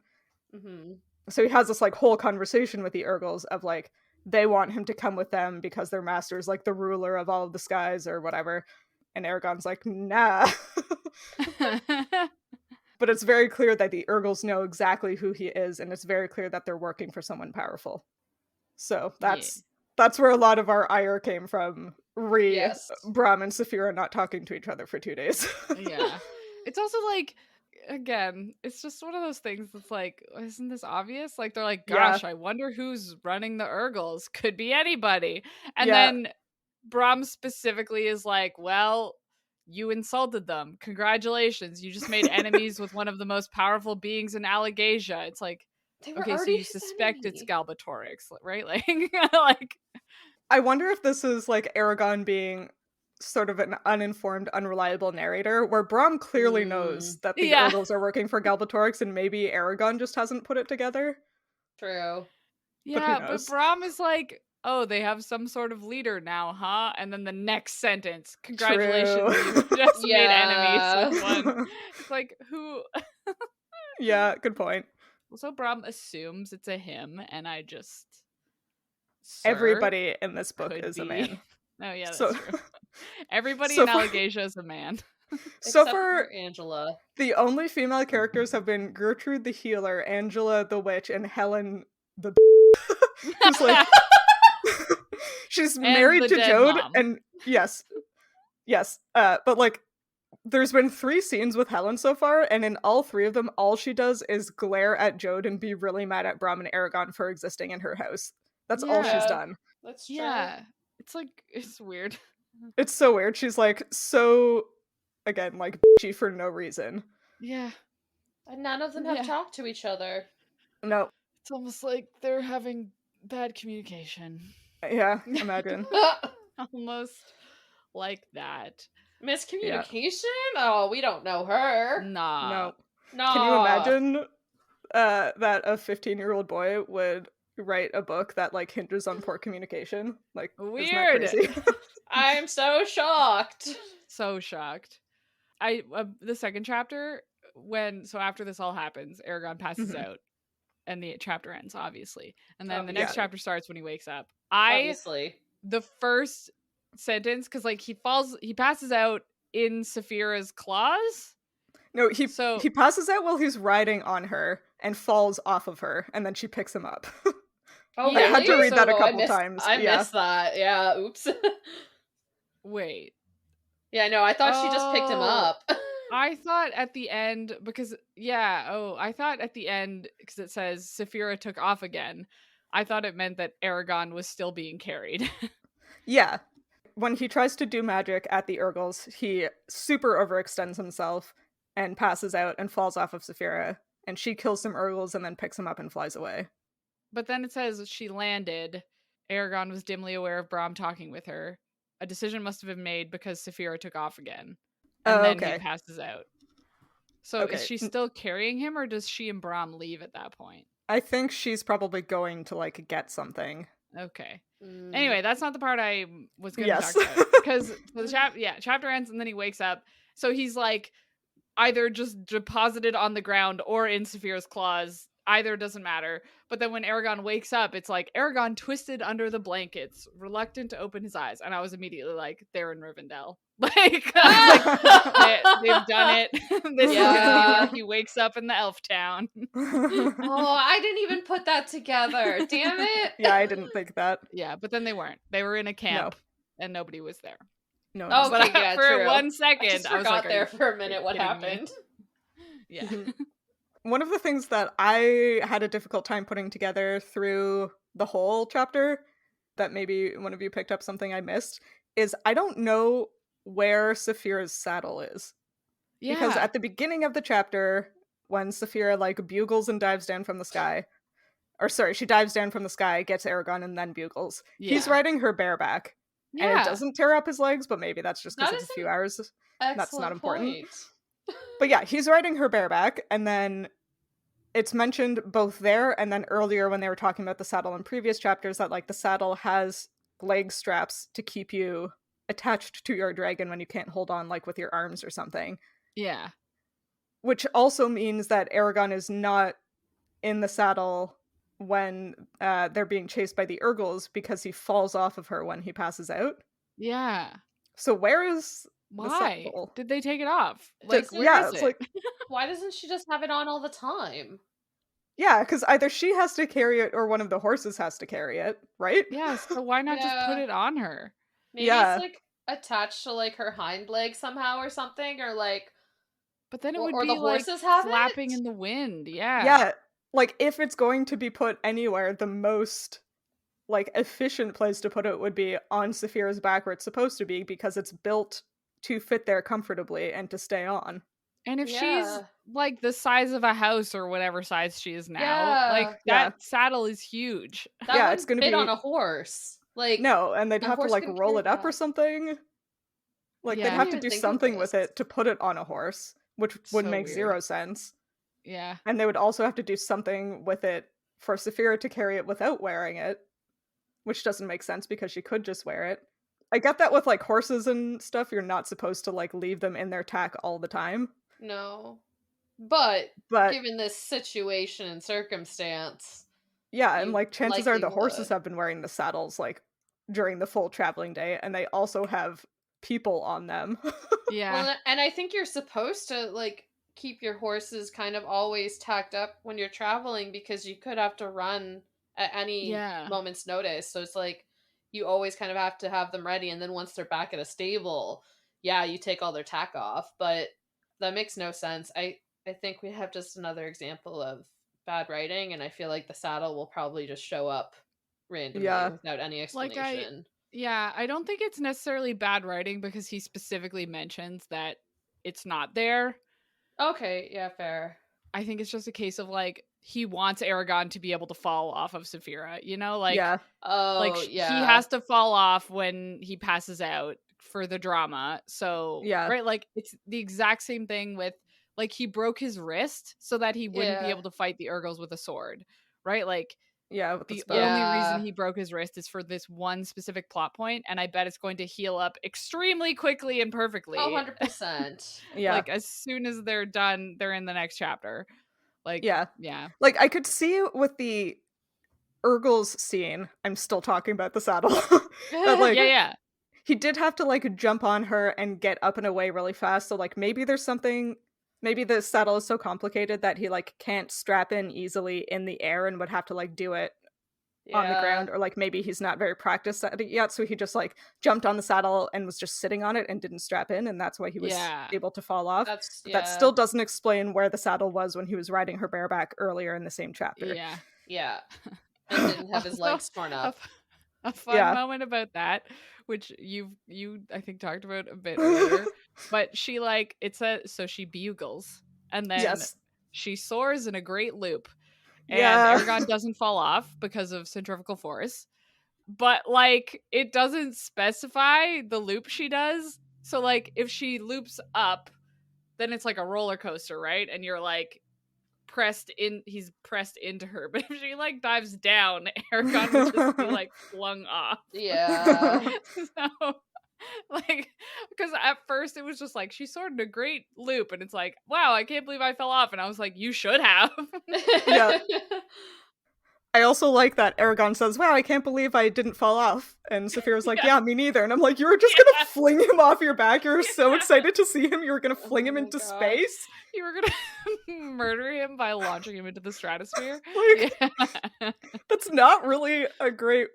Mm-hmm. So he has this, like, whole conversation with the Urgles of, like, they want him to come with them because their master's, like, the ruler of all of the skies or whatever, and Eragon's like, nah. But it's very clear that the Urgles know exactly who he is, and it's very clear that they're working for someone powerful. So that's where a lot of our ire came from. Brom and Saphira not talking to each other for 2 days. Yeah. It's also like, again, it's just one of those things that's like, isn't this obvious? Like, they're like, gosh, I wonder who's running the Urgles. Could be anybody. And then Brom specifically is like, well, you insulted them. Congratulations. You just made enemies with one of the most powerful beings in Allegasia. It's like, okay, so you suspect it's Galbatorix, right? Like, I wonder if this is, like, Eragon being sort of an uninformed, unreliable narrator, where Brom clearly knows that the Urgles are working for Galbatorix, and maybe Eragon just hasn't put it together. True. Yeah, but Brom is like, oh, they have some sort of leader now, huh? And then the next sentence, congratulations, you just made enemies with one. It's like, who? Yeah, good point. Also, Brom assumes it's a him, and I just... Everybody in this book is a man. Oh, yeah, that's true. Everybody in Allegasia is a man. So far, Angela. The only female characters have been Gertrude the healer, Angela the witch, and Helen the who's like... she's married to Jode, mom. And yes. But, like, there's been 3 scenes with Helen so far, and in all 3 of them, all she does is glare at Jode and be really mad at Brom and Eragon for existing in her house. That's all she's done. That's true. Yeah. It's like, it's weird. It's so weird. She's, like, so, again, like, bitchy for no reason. Yeah. And none of them have talked to each other. No. It's almost like they're having bad communication. Yeah, imagine. Almost like that. Miscommunication? Yeah. Oh, we don't know her. No. Can you imagine that a 15-year-old boy would write a book that, like, hinges on poor communication? Like, weird. Isn't that crazy? I'm so shocked. So shocked. The second chapter, after this all happens, Eragon passes out, and the chapter ends, obviously. And then the next chapter starts when he wakes up. Obviously. The first sentence, because, like, he passes out in Saphira's claws. No, he passes out while he's riding on her and falls off of her, and then she picks him up. Oh, I had to read that a couple times. I missed that. Yeah, oops. Wait. Yeah, no, I thought she just picked him up. I thought at the end, because it says Saphira took off again. I thought it meant that Eragon was still being carried. Yeah. When he tries to do magic at the Urgles, he super overextends himself and passes out and falls off of Saphira, and she kills some Urgles and then picks him up and flies away. But then it says she landed. Eragon was dimly aware of Brom talking with her. A decision must have been made because Saphira took off again. And then he passes out. So is she still carrying him, or does she and Brom leave at that point? I think she's probably going to, like, get something. Okay. Anyway, that's not the part I was going to talk about. Because the chapter ends and then he wakes up. So he's, like, either just deposited on the ground or in Saphira's claws. Either doesn't matter. But then when Eragon wakes up, it's like Eragon twisted under the blankets, reluctant to open his eyes. And I was immediately like, they're in Rivendell. Like, they've done it. This is gonna be where he wakes up in the elf town. Oh, I didn't even put that together. Damn it. Yeah, I didn't think that. Yeah, but then they weren't. They were in a camp and nobody was there. No. Oh, but yeah, for true. 1 second, I was like, there for a minute. What happened? Yeah. One of the things that I had a difficult time putting together through the whole chapter, that maybe one of you picked up something I missed, is I don't know where Saphira's saddle is. Yeah. Because at the beginning of the chapter, when Saphira, like, bugles and dives down from the sky, or sorry, she dives down from the sky, gets Aragon, and then bugles. Yeah. He's riding her bareback. Yeah. And it doesn't tear up his legs, but maybe that's just because it's a few hours. That's not important. But yeah, he's riding her bareback, and then it's mentioned both there and then earlier when they were talking about the saddle in previous chapters that, like, the saddle has leg straps to keep you attached to your dragon when you can't hold on, like, with your arms or something. Yeah. Which also means that Aragon is not in the saddle when they're being chased by the Urgles because he falls off of her when he passes out. Yeah. So where is why the saddle? did they take it off? Like, where is it's it? like, why doesn't she just have it on all the time? Yeah, because either she has to carry it or one of the horses has to carry it, right? Yeah, so why not just put it on her? Maybe it's, like, attached to, like, her hind leg somehow or something, or, like... But then it would or be, the like, horses have flapping it? in the wind, yeah. Yeah, like, if it's going to be put anywhere, the most, like, efficient place to put it would be on Saphira's back where it's supposed to be, because it's built to fit there comfortably and to stay on. And if she's, like, the size of a house or whatever size she is now, like, that saddle is huge. That it's gonna fit on a horse. Like, no, and they'd have to, like, roll it up or something. Like, they'd have to do something with it to put it on a horse, which would make zero sense. Yeah. And they would also have to do something with it for Saphira to carry it without wearing it, which doesn't make sense because she could just wear it. I get that with, like, horses and stuff, you're not supposed to, like, leave them in their tack all the time. No. But given this situation and circumstance... Yeah, and, like, chances are the horses have been wearing the saddles, like, during the full traveling day, and they also have people on them. Yeah. Well, and I think you're supposed to, like, keep your horses kind of always tacked up when you're traveling, because you could have to run at any moment's notice. So it's like you always kind of have to have them ready, and then once they're back at a stable, you take all their tack off. But that makes no sense. I think we have just another example of bad writing, and I feel like the saddle will probably just show up randomly without any explanation. I don't think it's necessarily bad writing because he specifically mentions that it's not there. Okay, yeah, fair. I think it's just a case of, like, he wants Aragon to be able to fall off of Saphira, you know? Like, he has to fall off when he passes out for the drama. So, right, like, it's the exact same thing with, like, he broke his wrist so that he wouldn't be able to fight the Urgles with a sword, right? Like, the only reason he broke his wrist is for this one specific plot point, and I bet it's going to heal up extremely quickly and perfectly. 100%. Like, as soon as they're done, they're in the next chapter. Like, Like, I could see with the Urgles scene, I'm still talking about the saddle. But, like, he did have to, like, jump on her and get up and away really fast, so, like, maybe there's something... Maybe the saddle is so complicated that he, like, can't strap in easily in the air and would have to, like, do it on the ground, or, like, maybe he's not very practiced at it yet, so he just, like, jumped on the saddle and was just sitting on it and didn't strap in, and that's why he was able to fall off. That still doesn't explain where the saddle was when he was riding her bareback earlier in the same chapter. Yeah. And didn't have his legs torn up. A fun moment about that, which you I think talked about a bit earlier, but she, like, so she bugles, and then she soars in a great loop, and Aragon doesn't fall off because of centrifugal force, but, like, it doesn't specify the loop she does. So, like, if she loops up, then it's like a roller coaster, right? And you're, like, he's pressed into her, but if she, like, dives down, Aragon would just be, like, flung off. So, like, because at first it was just like, she soared in a great loop, and it's like, wow, I can't believe I fell off, and I was like, you should have. I also like that Aragon says, wow, I can't believe I didn't fall off. And Saphira's like, yeah, me neither. And I'm like, you were just gonna fling him off your back. You were so excited to see him. You were gonna fling him into space. You were gonna murder him by launching him into the stratosphere. Like, that's not really a great...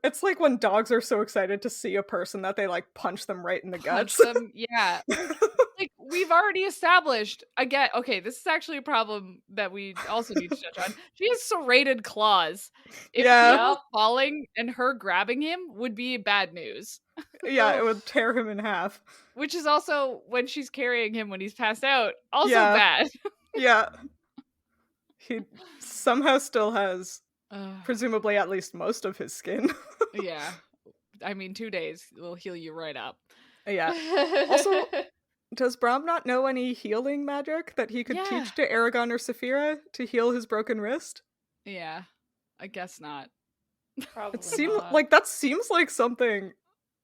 It's like when dogs are so excited to see a person that they, like, punch them right in the guts. Like, we've already established, again, okay, this is actually a problem that we also need to touch on. She has serrated claws. If he was falling and her grabbing him would be bad news. Yeah, it would tear him in half. Which is also when she's carrying him when he's passed out. Also bad. Yeah. He somehow still has, presumably, at least most of his skin. Yeah. I mean, 2 days will heal you right up. Yeah. Also, does Brahm not know any healing magic that he could teach to Eragon or Saphira to heal his broken wrist? Yeah. I guess not. Probably that seems like something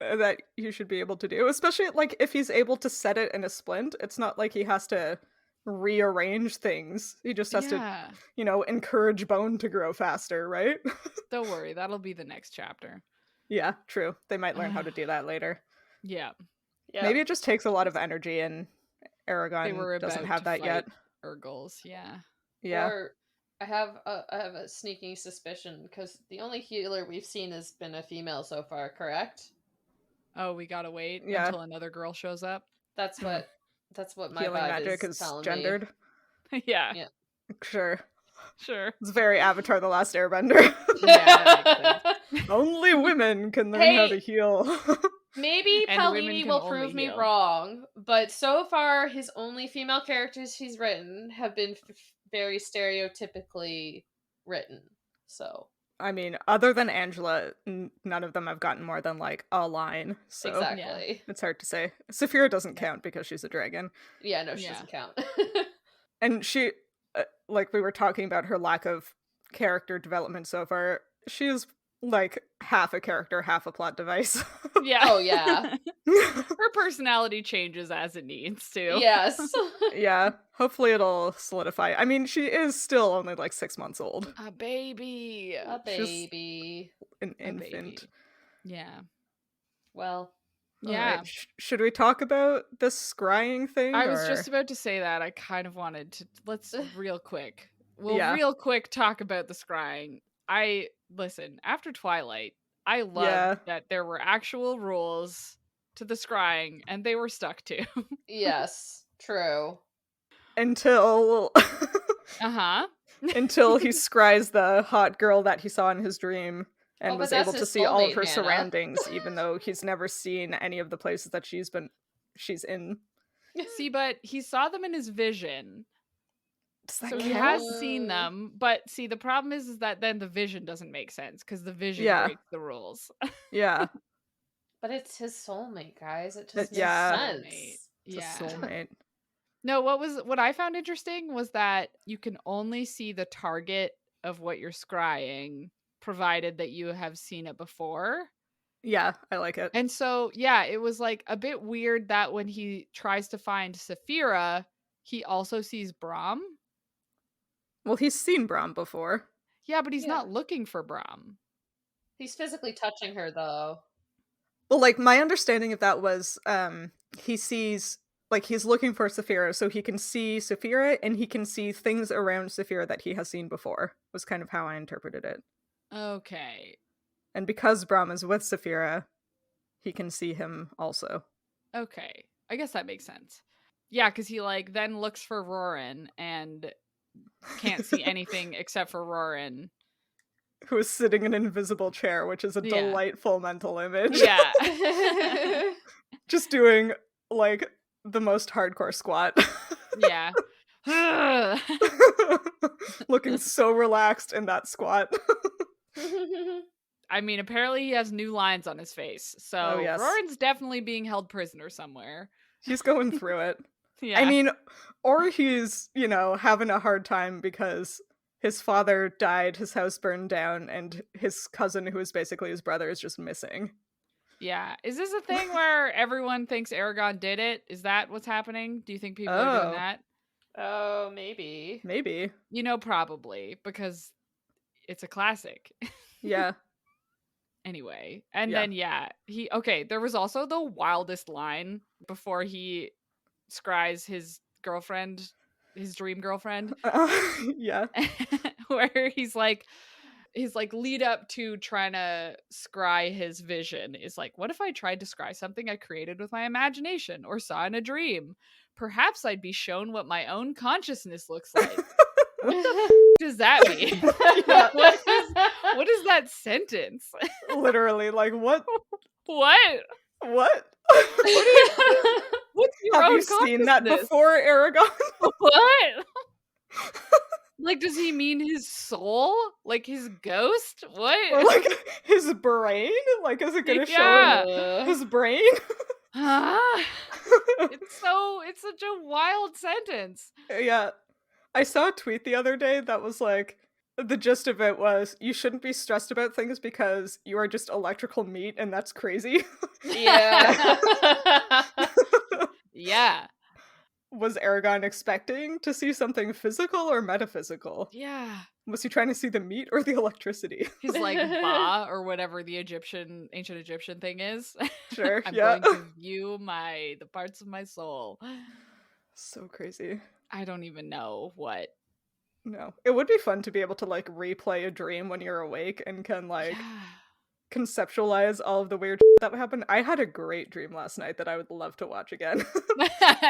that you should be able to do, especially like if he's able to set it in a splint. It's not like he has to rearrange things. He just has to, encourage bone to grow faster, right? Don't worry, that'll be the next chapter. Yeah, true. They might learn how to do that later. Yeah. Maybe it just takes a lot of energy and Eragon doesn't have that yet. Urgles, yeah. Or I have a sneaking suspicion because the only healer we've seen has been a female so far, correct? Oh, we gotta wait until another girl shows up. That's what my healing vibe magic is telling gendered. Me. Yeah. Sure. It's very Avatar: The Last Airbender. Yeah. Only women can learn how to heal. Maybe Paulini will prove me wrong, but so far his only female characters he's written have been very stereotypically written. So I mean, other than Angela, none of them have gotten more than like a line. So exactly, it's hard to say. Saphira doesn't count because she's a dragon. Yeah, no, she doesn't count. And she, like we were talking about her lack of character development so far. She's like half a character, half a plot device. Yeah. Oh yeah. Her personality changes as it needs to. Yes. Yeah. Hopefully it'll solidify. I mean, she is still only like 6 months old. A baby. She's an infant. Baby. Yeah. Well. Yeah. Right. Should we talk about this scrying thing? I was just about to say that. I kind of wanted to. Let's real quick. We'll real quick talk about the scrying. Listen, after Twilight, I loved that there were actual rules to the scrying, and they were stuck to. Yes, true. Until... Until he scries the hot girl that he saw in his dream and was able to see all of her surroundings, even though he's never seen any of the places that she's in. See, but he saw them in his vision. So he has seen them, but see, the problem is that then the vision doesn't make sense because the vision breaks the rules. Yeah. But it's his soulmate, guys. It just makes sense. It's a soulmate. No, what I found interesting was that you can only see the target of what you're scrying, provided that you have seen it before. Yeah, I like it. And so, yeah, it was like a bit weird that when he tries to find Saphira, he also sees Brahm. Well, he's seen Brahm before. Yeah, but he's not looking for Brahm. He's physically touching her, though. Well, like, my understanding of that was he sees, like, he's looking for Saphira, so he can see Saphira, and he can see things around Saphira that he has seen before, was kind of how I interpreted it. Okay. And because Brahm is with Saphira, he can see him also. Okay. I guess that makes sense. Yeah, because he, like, then looks for Roran, and... can't see anything except for Roran, who is sitting in an invisible chair, which is a delightful mental image. Yeah. Just doing like the most hardcore squat. Yeah. Looking so relaxed in that squat. I mean, apparently he has new lines on his face, so Roran's definitely being held prisoner somewhere. He's going through it. Yeah. I mean, or he's, having a hard time because his father died, his house burned down, and his cousin, who is basically his brother, is just missing. Yeah. Is this a thing where everyone thinks Eragon did it? Is that what's happening? Do you think people are doing that? Oh, maybe. Maybe. Probably, because it's a classic. Yeah. Anyway. And then, there was also the wildest line before he scries his girlfriend, his dream girlfriend. Yeah. Where he's like lead up to trying to scry his vision is like, what if I tried to scry something I created with my imagination or saw in a dream? Perhaps I'd be shown what my own consciousness looks like. What does that mean? What is that sentence? Literally, like what? What? What? What's your Have own you seen that consciousness? before, Aragon? What? Like, does he mean his soul? Like his ghost? What? Or like his brain? Like, is it gonna show Yeah. him his brain? It's such a wild sentence. Yeah. I saw a tweet the other day that was like, the gist of it was, you shouldn't be stressed about things because you are just electrical meat and that's crazy. Yeah. Yeah. Was Aragon expecting to see something physical or metaphysical? Yeah. Was he trying to see the meat or the electricity? His like ba or whatever the ancient Egyptian thing is. Sure, I'm yeah. going to view the parts of my soul. So crazy. I don't even know what. No. It would be fun to be able to like replay a dream when you're awake and can like conceptualize all of the weird that happened. I had a great dream last night that I would love to watch again.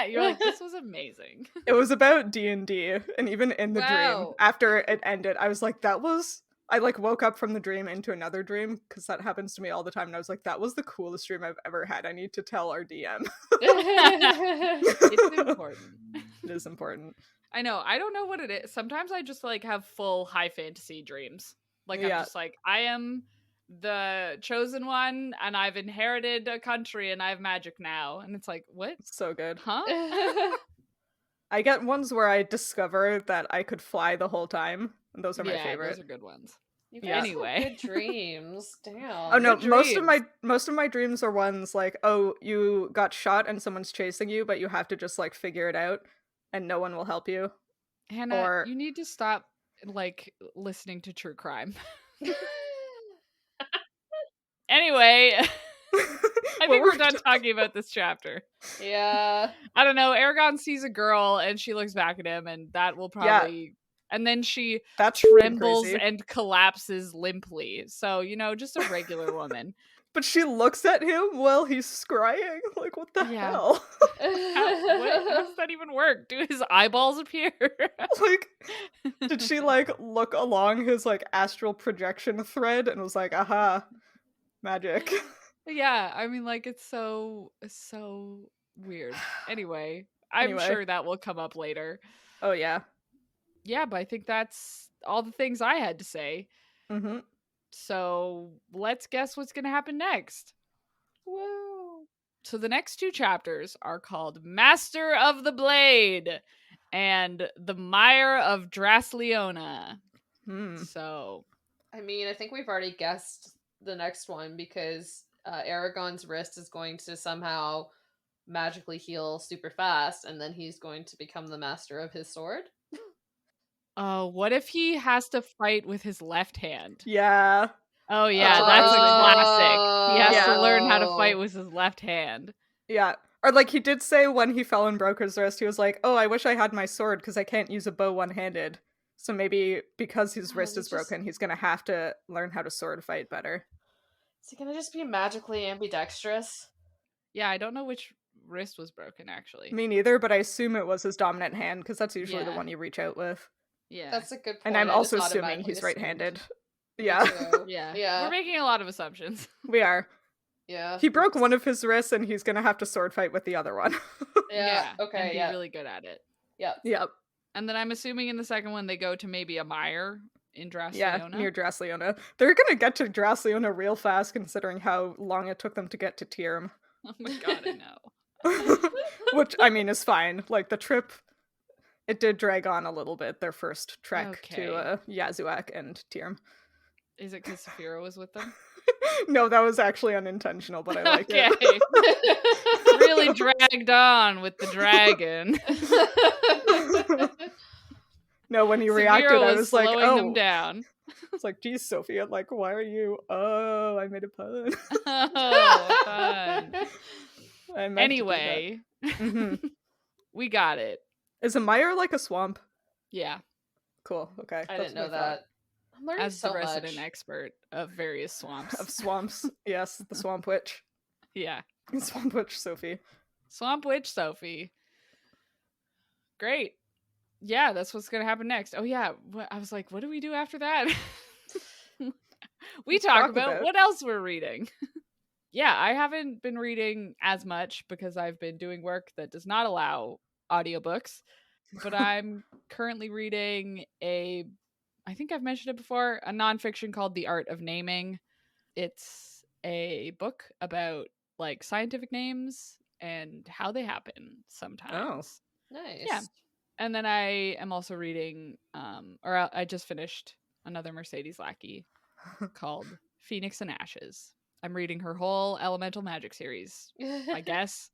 You're like, this was amazing. It was about D&D, and even in the dream, after it ended, I was like, I like woke up from the dream into another dream, because that happens to me all the time, and I was like, that was the coolest dream I've ever had. I need to tell our DM. It's important. It is important. I know. I don't know what it is. Sometimes I just like have full high fantasy dreams. Like I'm just like, I am the chosen one and I've inherited a country and I have magic now. And it's like, what? So good. Huh? I get ones where I discover that I could fly the whole time. And those are my favorite. Those are good ones. Anyway. Good dreams. Damn. Oh no, most of my dreams are ones like, oh, you got shot and someone's chasing you, but you have to just like figure it out and no one will help you. Hannah, you need to stop like listening to true crime. Anyway, I think we're done talking about this chapter. Yeah. I don't know. Aragon sees a girl and she looks back at him, and that will probably. And then she trembles and collapses limply. So, you know, just a regular woman. But she looks at him while he's scrying. Like, what the hell? How does that even work? Do his eyeballs appear? Like, did she, like, look along his, like, astral projection thread and was like, aha, magic. Yeah, I mean, like, it's so weird. Anyway, I'm sure that will come up later. Oh, yeah. Yeah, but I think that's all the things I had to say. Mm-hmm. So let's guess what's going to happen next. Woo! So the next two chapters are called Master of the Blade and The Mire of Drasleona. So, I mean, I think we've already guessed the next one because Aragon's wrist is going to somehow magically heal super fast, and then he's going to become the master of his sword. What if he has to fight with his left hand? Yeah. Oh, yeah, that's a classic. He has to learn how to fight with his left hand. Yeah. Or, like, he did say when he fell and broke his wrist, he was like, oh, I wish I had my sword because I can't use a bow one-handed. So maybe because his wrist is broken, he's gonna have to learn how to sword fight better. Is he gonna just be magically ambidextrous? Yeah, I don't know which wrist was broken, actually. Me neither, but I assume it was his dominant hand because that's usually the one you reach out with. Yeah. That's a good point. And I'm also assuming he's right-handed. Yeah. Yeah. We're making a lot of assumptions. We are. Yeah. He broke one of his wrists and he's gonna have to sword fight with the other one. Yeah. Okay. And be really good at it. Yep. And then I'm assuming in the second one they go to maybe a mire in Drasleona. Yeah, near Drasleona. They're gonna get to Drasleona real fast considering how long it took them to get to Tyrm. Oh my god, I know. Which, I mean, is fine. Like, the trip, it did drag on a little bit, their first trek to Yazuak and Tyrm. Is it because Saphira was with them? No, that was actually unintentional, but I like it. Really dragged on with the dragon. No, when you reacted, I was like, slowing them down. It's like, geez, Sophie, I'm like, why are you? Oh, I made a pun. Oh, fun. Anyway, we got it. Is a mire like a swamp? Yeah. Cool. Okay. I didn't know that. I'm learning as the resident expert of various swamps. Of swamps. Yes, the swamp witch. Yeah. Swamp witch Sophie. Swamp witch Sophie. Great. Yeah, that's what's going to happen next. Oh, yeah. I was like, what do we do after that? We talk about what else we're reading. yeah, I haven't been reading as much because I've been doing work that does not allow audiobooks, but I'm currently reading I think I've mentioned it before, a nonfiction called The Art of Naming. It's a book about like scientific names and how they happen sometimes. Nice. Yeah. And then I am also reading, I just finished another Mercedes Lackey called Phoenix and Ashes. I'm reading her whole Elemental Magic series, I guess.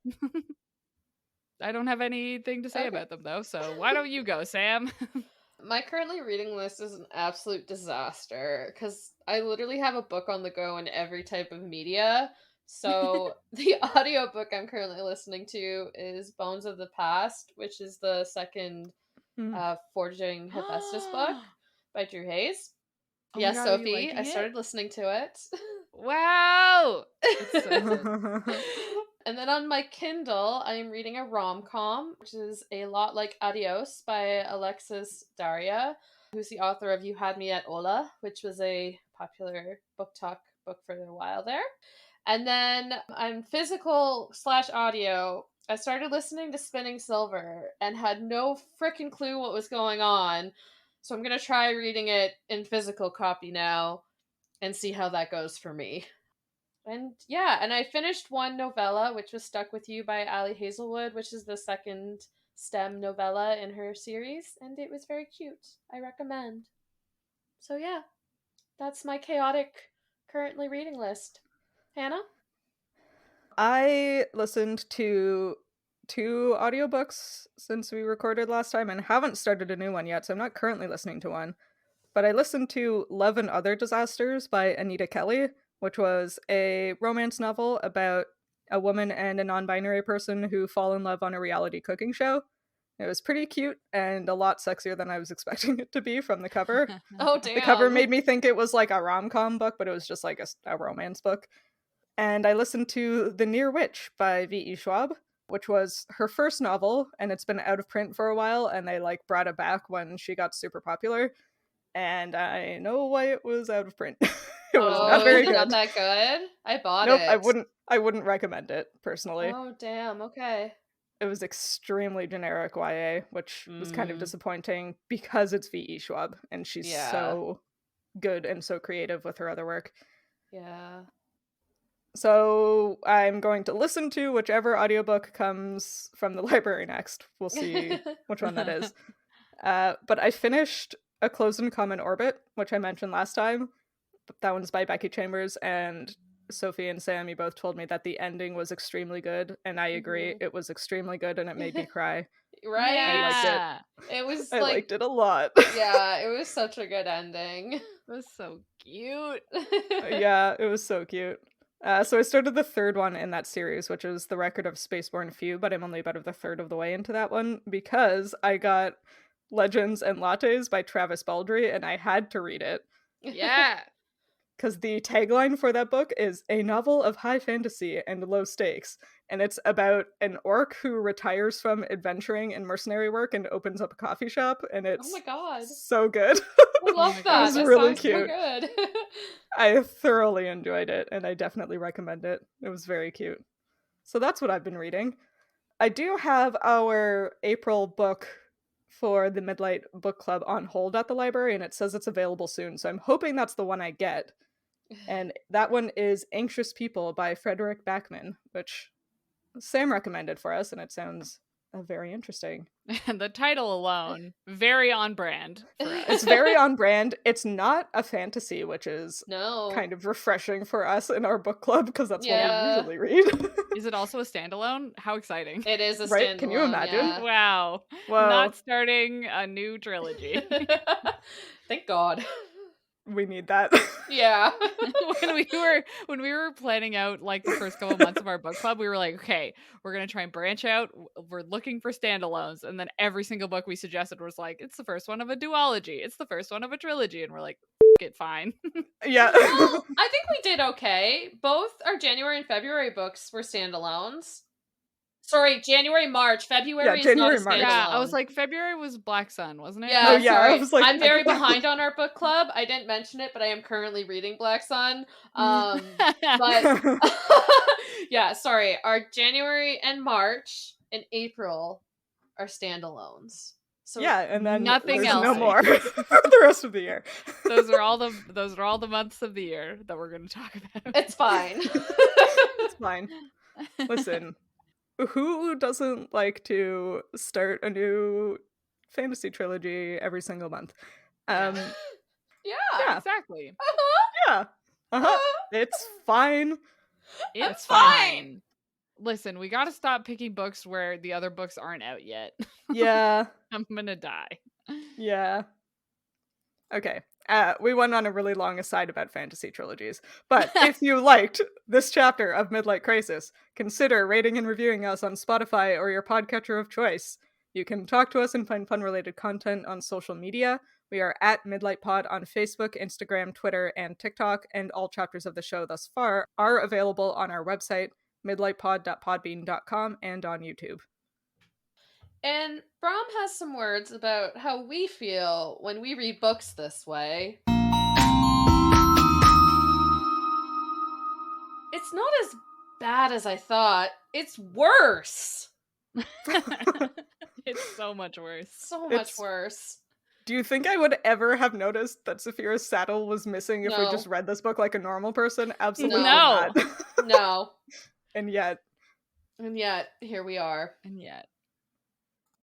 I don't have anything to say about them, though, so why don't you go, Sam? My currently reading list is an absolute disaster because I literally have a book on the go in every type of media. So the audiobook I'm currently listening to is Bones of the Past, which is the second Forging Hephaestus book by Drew Hayes. Oh yes, God, Sophie, I started listening to it. Wow! It's so good. And then on my Kindle, I am reading a rom-com, which is a lot like Adios by Alexis Daria, who's the author of You Had Me at Ola, which was a popular book talk book for a while there. And then I'm physical/audio. I started listening to Spinning Silver and had no freaking clue what was going on. So I'm going to try reading it in physical copy now and see how that goes for me. And yeah, and I finished one novella, which was Stuck With You by Ali Hazelwood, which is the second STEM novella in her series, and it was very cute. I recommend. So yeah, that's my chaotic currently reading list. Hannah? I listened to 2 audiobooks since we recorded last time and haven't started a new one yet, so I'm not currently listening to one. But I listened to Love and Other Disasters by Anita Kelly, which was a romance novel about a woman and a non-binary person who fall in love on a reality cooking show. It was pretty cute and a lot sexier than I was expecting it to be from the cover. Oh, damn. The cover made me think it was like a rom-com book, but it was just like a romance book. And I listened to The Near Witch by V.E. Schwab, which was her first novel, and it's been out of print for a while, and they like brought it back when she got super popular. And I know why it was out of print. It was not very good. Not that good? I bought it. Nope, I wouldn't recommend it, personally. Oh, damn, okay. It was extremely generic YA, which was kind of disappointing because it's V.E. Schwab, and she's so good and so creative with her other work. Yeah. So I'm going to listen to whichever audiobook comes from the library next. We'll see which one that is. But I finished A Closed and Common Orbit, which I mentioned last time. That one's by Becky Chambers, and Sophie and Sam, you both told me that the ending was extremely good, and I agree. It was extremely good, and it made me cry. Right? Yeah. I liked it. I liked it a lot. Yeah, it was such a good ending. It was so cute. Yeah, it was so cute. So I started the third one in that series, which is The Record of Spaceborne Few, but I'm only about a third of the way into that one because I got Legends and Lattes by Travis Baldree, and I had to read it. Yeah. Because the tagline for that book is a novel of high fantasy and low stakes, and it's about an orc who retires from adventuring and mercenary work and opens up a coffee shop, and it's oh my god, so good. I love that. It was really cute. So good. I thoroughly enjoyed it, and I definitely recommend it. It was very cute. So that's what I've been reading. I do have our April book for the Midlight Book Club on hold at the library, and it says it's available soon, so I'm hoping that's the one I get. And that one is Anxious People by Frederick Backman, which Sam recommended for us, and it sounds very interesting. And the title alone, very on brand for us. It's very on brand. It's not a fantasy, which is No. kind of refreshing for us in our book club, because that's what we usually read. Is it also a standalone? How exciting. It is a standalone. Right? Can you imagine? Yeah. Wow. Whoa. Not starting a new trilogy. Thank God. We need that. Yeah. when we were planning out like the first couple months of our book club, we were like, okay, we're gonna try and branch out. We're looking for standalones, and then every single book we suggested was like, it's the first one of a duology, it's the first one of a trilogy, and we're like, it fine. Yeah. Well, I think we did okay. Both our January and February books were standalones. Sorry, January, March. February is January, not a March. standalone. Yeah, I was like, February was Black Sun, wasn't it? Yeah, sorry. I was like, I'm very behind on our book club. I didn't mention it, but I am currently reading Black Sun. But yeah, sorry. Our January and March and April are standalones. So yeah, and then nothing there's else. no more for the rest of the year. Those are all the months of the year that we're going to talk about. It's fine. It's fine. Listen, who doesn't like to start a new fantasy trilogy every single month? Yeah, exactly. Yeah. It's fine. It's fine. Listen, we gotta stop picking books where the other books aren't out yet. Yeah. I'm gonna die. Yeah. Okay. We went on a really long aside about fantasy trilogies, but if you liked this chapter of Midlight Crisis, consider rating and reviewing us on Spotify or your podcatcher of choice. You can talk to us and find fun-related content on social media. We are at Midlight Pod on Facebook, Instagram, Twitter, and TikTok, and all chapters of the show thus far are available on our website, midlightpod.podbean.com, and on YouTube. And Brom has some words about how we feel when we read books this way. It's not as bad as I thought. It's worse. It's so much worse. So much worse. Do you think I would ever have noticed that Saphira's saddle was missing if we just read this book like a normal person? Absolutely not. No. And yet, here we are. And yet.